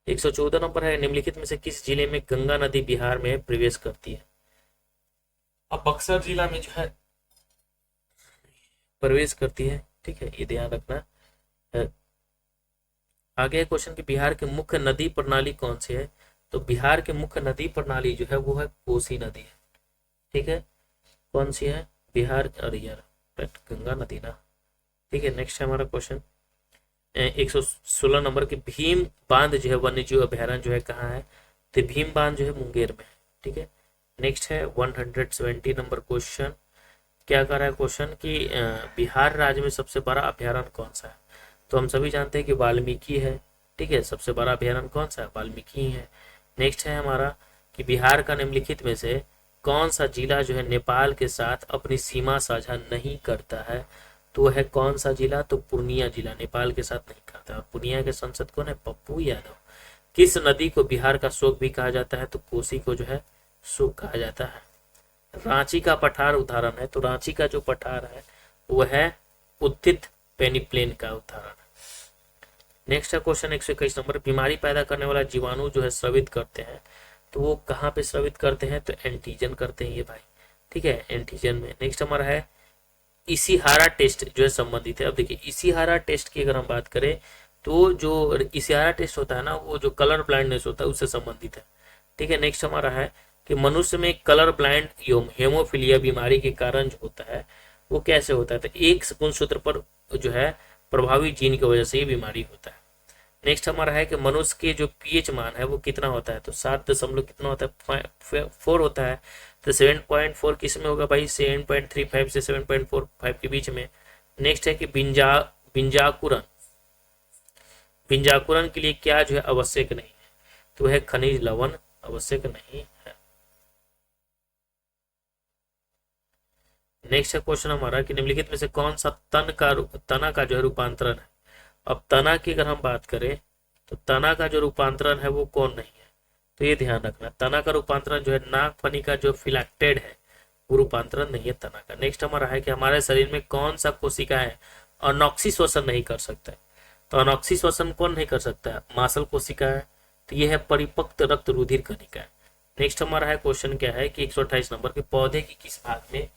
Speaker 1: 114 नंबर है, निम्नलिखित में से किस जिले में गंगा नदी बिहार में प्रवेश करती है? अब बक्सर जिला में जो है प्रवेश करती है, ठीक है, ये ध्यान रखना है। आगे क्वेश्चन की बिहार की मुख्य नदी प्रणाली कौन सी है? तो बिहार की मुख्य नदी प्रणाली जो है वो है कोसी नदी है, ठीक है। कौन सी है? बिहार, अरे यार गंगा नदी ना, ठीक है। नेक्स्ट है हमारा क्वेश्चन 116 नंबर की भीम बांध जो है वन्य जीव अभयारण्य जो है कहाँ है? तो भीम बांध जो है मुंगेर में है, ठीक है। नेक्स्ट है 170 नंबर क्वेश्चन, क्या कर रहा है क्वेश्चन कि बिहार राज्य में सबसे बड़ा अभयारण्य कौन सा है? तो हम सभी जानते हैं कि वाल्मीकि है, ठीक है। सबसे बड़ा अभयारण्य कौन सा है? वाल्मीकि है। नेक्स्ट है हमारा कि बिहार का निम्नलिखित में से कौन सा जिला जो है नेपाल के साथ अपनी सीमा साझा नहीं करता है? तो है कौन सा जिला? तो पूर्णिया जिला नेपाल के साथ नहीं करता। और पूर्णिया के सांसद कौन है? पप्पू यादव। किस नदी को बिहार का शोक भी कहा जाता है? तो कोसी को जो है शोक कहा जाता है। रांची का पठार उदाहरण है, तो रांची का जो पठार है वो है उत्थित पेनिप्लेन का उदाहरण है। नेक्स्ट है क्वेश्चन 121 नंबर, बीमारी पैदा करने वाला जीवाणु जो है स्रावित करते हैं, तो वो कहाँ पे स्रावित करते हैं? तो एंटीजन करते हैं ये भाई, ठीक है, एंटीजन में। नेक्स्ट हमारा है इशिहारा टेस्ट जो है संबंधित है। अब देखिए इशिहारा टेस्ट की अगर हम बात करें तो जो इशिहारा टेस्ट होता है ना वो जो कलर ब्लाइंडनेस होता है उससे संबंधित है, ठीक है। नेक्स्ट हमारा है कि मनुष्य में कलर ब्लाइंड हेमोफीलिया बीमारी के कारण जो होता है वो कैसे होता है? तो एक गुणसूत्र पर जो है प्रभावी जीन की वजह से ये बीमारी होता है। नेक्स्ट हमारा है कि मनुष्य के जो पीएच मान है वो कितना होता है? तो 7 दशमलव कितना होता है? 4 होता है। तो 7.4 किस में होगा भाई? 7.35 से 7.45 के बीच में। नेक्स्ट है कि बिंजाकुरन बिंजाकुरन के लिए क्या जो है आवश्यक नहीं है? तो है खनिज लवण आवश्यक नहीं है। नेक्स्ट है क्वेश्चन हमारा कि निम्नलिखित में से कौन सा तना का जो है रूपांतरण है? अब तना की अगर हम बात करें तो तना का जो रूपांतरण है वो कौन नहीं है? तो ये ध्यान रखना, तना का रूपांतरण जो है नागफनी का जो फिलैक्टेड है वो रूपांतरण नहीं है तना का। नेक्स्ट हमारा है कि हमारे शरीर में कौन सा कोशिका है अनॉक्सी श्वसन नहीं कर सकता है? तो अनॉक्सी श्वसन कौन नहीं कर सकता है? मांसल कोशिका है। तो ये है परिपक्व रक्त रुधिर कणिका है। नेक्स्ट हमारा है क्वेश्चन क्या है कि 128 नंबर के पौधे की किस भाग में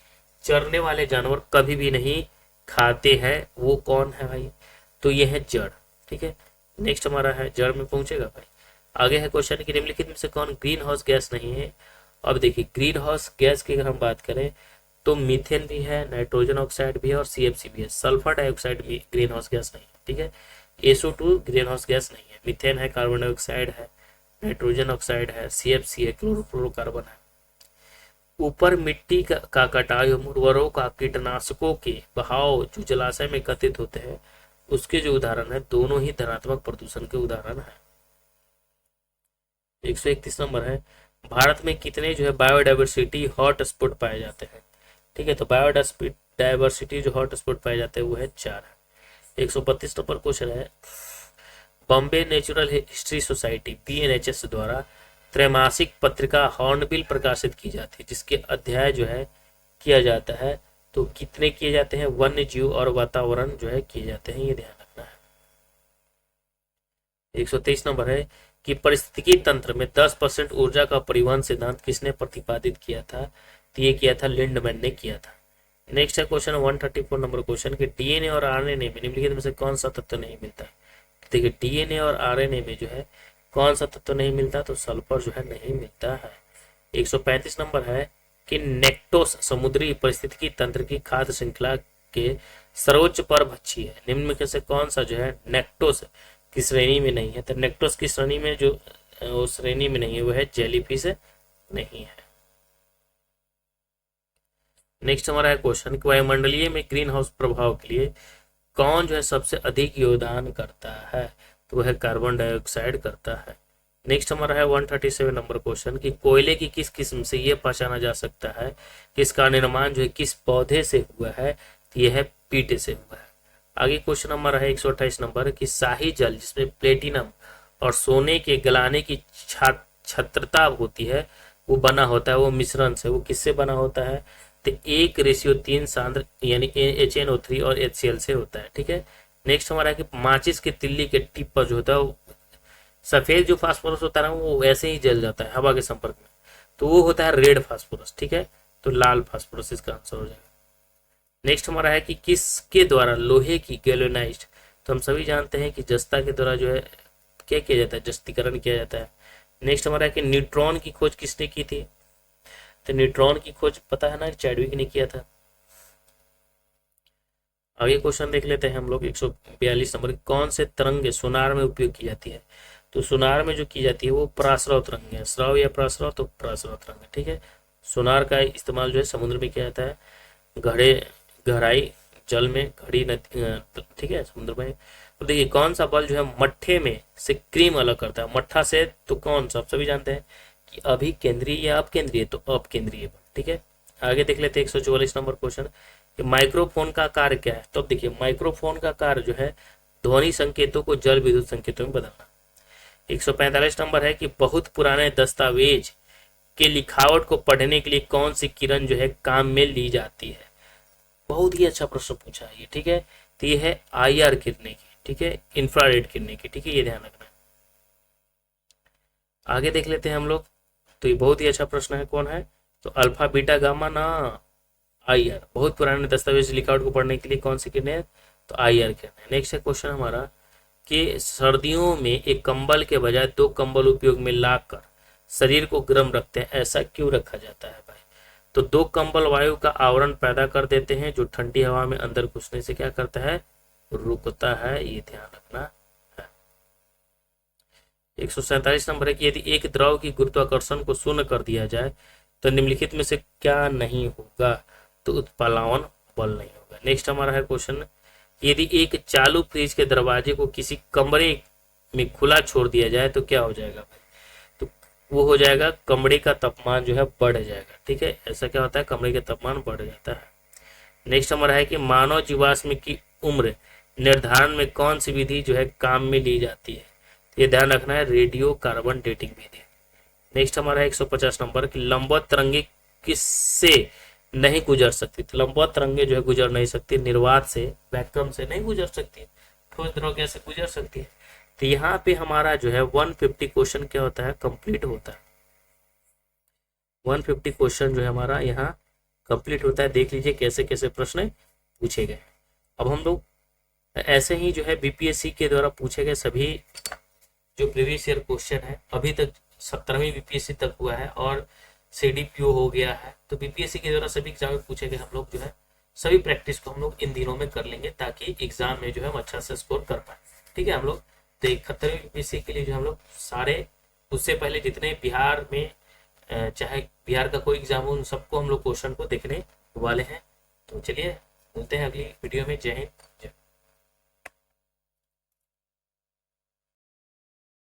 Speaker 1: चरने वाले जानवर कभी भी नहीं खाते हैं, वो कौन है भाई? तो ये है जड़, ठीक है। नेक्स्ट हमारा है जड़ में पहुंचेगा भाई। आगे है क्वेश्चन कि निम्नलिखित में से कौन ग्रीन हाउस गैस नहीं है? अब देखिए ग्रीन हाउस गैस की अगर हम बात करें तो मीथेन भी है, नाइट्रोजन ऑक्साइड भी है और सीएफसी भी है। सल्फर डाइऑक्साइड भी ग्रीन हाउस गैस नहीं है, ठीक है। SO2 ग्रीन हाउस गैस नहीं है। मीथेन है, कार्बन डाइऑक्साइड है, नाइट्रोजन ऑक्साइड है, सीएफसी है, क्लोरोफ्लोरोकार्बन है। ऊपर मिट्टी का कटाई उर्वरों का कीटनाशकों के बहाव जो जलाशय में एकत्रित होते हैं उसके जो उदाहरण है दोनों ही धनात्मक प्रदूषण के उदाहरण है। 131 नंबर है, भारत में कितने जो है बायोडाइवर्सिटी हॉट स्पॉट पाए जाते हैं? ठीक है, तो बायोडाइवर्सिटी जो हॉट स्पॉट पाए जाते हैं वो है 4 है। 132 नंबर क्वेश्चन है, Bombay natural history society BNHS द्वारा त्रैमासिक पत्रिका हॉर्नबिल प्रकाशित की जाती है जिसके अध्याय जो है किया जाता है, तो कितने किए जाते हैं? वन्य जीव और वातावरण जो है किए जाते हैं, ये ध्यान रखना है। 123 नंबर है कि पारिस्थितिकी तंत्र में 10% ऊर्जा का परिवहन सिद्धांत किसने प्रतिपादित किया था? तो ये किया था लिंडमैन ने किया था। नेक्स्ट है क्वेश्चन 134 नंबर क्वेश्चन कि डीएनए और आरएनए में निम्नलिखित में से कौन सा तत्व नहीं मिलता? देखिए डीएनए और आरएनए में जो है कौन सा तत्व नहीं मिलता? तो सल्फर जो है नहीं मिलता है। 135 नंबर है कि नेक्टोस समुद्री पारिस्थितिकी तंत्र की खाद्य श्रृंखला के सर्वोच्च परभक्षी है। निम्न में से कौन सा जो है नेक्टोस की श्रेणी में नहीं है? तो नेक्टोस की श्रेणी में जो श्रेणी में नहीं है वो है जेलीफिश नहीं है। नेक्स्ट हमारा है क्वेश्चन कि वायुमंडलीय में ग्रीन हाउस प्रभाव के लिए कौन जो है सबसे अधिक योगदान करता है? तो वह कार्बन डाइऑक्साइड करता है। नेक्स्ट हमारा है 137 नंबर क्वेश्चन कि कोयले की किस किस्म से यह पहचाना जा सकता है कि इसका निर्माण जो है किस पौधे से हुआ है, तो यह है पीटे से हुआ है। आगे क्वेश्चन हमारा है 128 नंबर कि शाही जल जिसमें प्लेटिनम और सोने के गलाने की छत्रता होती है वो बना होता है, वो मिश्रण से, वो किससे बना होता है, तो 1:3 सांद्र यानी HNO3 और HCl से होता है। ठीक है। नेक्स्ट हमारा है कि माचिस की तिल्ली के टिप पर जो होता है वो सफेद जो फास्फोरस होता है ना वो ऐसे ही जल जाता है हवा के संपर्क में, तो वो होता है रेड फास्फोरस। ठीक है, तो लाल फास्फोरस इसका आंसर हो जाएगा। नेक्स्ट हमारा है कि किसके द्वारा लोहे की गैल्वेनाइज्ड, तो हम सभी जानते हैं कि जस्ता के द्वारा जो है क्या किया जाता है, जस्तीकरण किया जाता है। नेक्स्ट हमारा है कि न्यूट्रॉन की खोज किसने की थी, तो न्यूट्रॉन की खोज पता है ना चैडविक ने किया था। आगे क्वेश्चन देख लेते हैं हम लोग 142 नंबर, कौन से तरंग सोनार में उपयोग की जाती है, तो सोनार में जो की जाती है वो पराश्रव तरंग है, श्रव या पराश्रव, तो पराश्रव तरंग है। ठीक है, सोनार का इस्तेमाल जो है समुद्र में किया जाता है, गहरे गहराई जल में, घड़ी नदी, ठीक है, समुद्र में। तो देखिए कौन सा बल जो है मट्ठे में से क्रीम अलग करता है, मट्ठा से, तो कौन सा, आप सभी जानते हैं कि अभी केंद्रीय या अपकेंद्रीय, तो अपकेंद्रीय बल। ठीक है, आगे देख लेते हैं 144 नंबर क्वेश्चन कि माइक्रोफोन का कार्य क्या है, तो अब देखिए माइक्रोफोन का कार्य जो है ध्वनि संकेतों को जल विद्युत संकेतों में बदलना। 145 नंबर है कि बहुत पुराने दस्तावेज के लिखावट को पढ़ने के लिए कौन सी किरण जो है काम में ली जाती है, बहुत ही अच्छा प्रश्न पूछा है ये। ठीक है, तो ये है IR किरणें की, ठीक है, इंफ्रारेड किरणें की। ठीक है, ये ध्यान रखना है। आगे देख लेते हैं हम लोग, तो ये बहुत ही अच्छा प्रश्न है, कौन है, तो अल्फा बीटा गामा ना IR, बहुत पुराने दस्तावेज लिखावट को पढ़ने के लिए कौन सी किरणें, तो IR किरणें। नेक्स्ट है क्वेश्चन हमारा कि सर्दियों में एक कंबल के बजाय 2 कंबल उपयोग में लाकर शरीर को गर्म रखते हैं, ऐसा क्यों रखा जाता है भाई, तो 2 कंबल वायु का आवरण पैदा कर देते हैं जो ठंडी हवा में अंदर घुसने से क्या करता है, रुकता है, ये ध्यान रखना है। 147 नंबर है कि यदि एक द्रव की गुरुत्वाकर्षण को शून्य कर दिया जाए तो निम्नलिखित में से क्या नहीं होगा, तो उत्प्लावन बल नहीं होगा। नेक्स्ट हमारा है क्वेश्चन, यदि एक चालू फ्रिज के दरवाजे को किसी कमरे में खुला छोड़ दिया जाए तो क्या हो जाएगा भाई, तो वो हो जाएगा कमरे का तापमान जो है बढ़ जाएगा। ठीक है, ऐसा क्या होता है, कमरे का तापमान बढ़ जाता है। नेक्स्ट हमारा है कि मानव जीवाश्म की उम्र निर्धारण में कौन सी विधि जो है काम में ली जाती है, तो ये ध्यान रखना है, रेडियो कार्बन डेटिंग विधि। नेक्स्ट हमारा है 150 नंबर कि लंबवत तरंगे किससे नहीं गुजर सकती, तो लंबवत तरंगे जो है गुजर नहीं सकती, निर्वात से, वैक्यूम से नहीं गुजर सकती, ठोस द्रव गैस से गुजर सकती है। तो यहाँ पे हमारा जो है 150 क्वेश्चन क्या होता है, कंप्लीट होता है। 150 क्वेश्चन जो है हमारा यहाँ कंप्लीट होता है। देख लीजिए कैसे कैसे प्रश्न पूछे गए। अब हम लोग ऐसे ही जो है बीपीएससी के द्वारा पूछे गए सभी जो प्रीवियस ईयर क्वेश्चन है, अभी तक 17वीं बीपीएससी तक हुआ है और CDPO हो गया है, तो बीपीएससी के द्वारा सभी एग्जाम में पूछे गए हम लोग जो है सभी प्रैक्टिस को हम लोग इन दिनों में कर लेंगे ताकि एग्जाम में जो है हम अच्छा से स्कोर कर पाए। ठीक है, हम लोग तो 71वीं बीपीएससी के लिए जो हम लोग सारे, उससे पहले जितने बिहार में चाहे बिहार का कोई एग्जाम हो उन सबको हम लोग क्वेश्चन को देखने वाले हैं। तो चलिए मिलते हैं अगली वीडियो में। जय हिंद।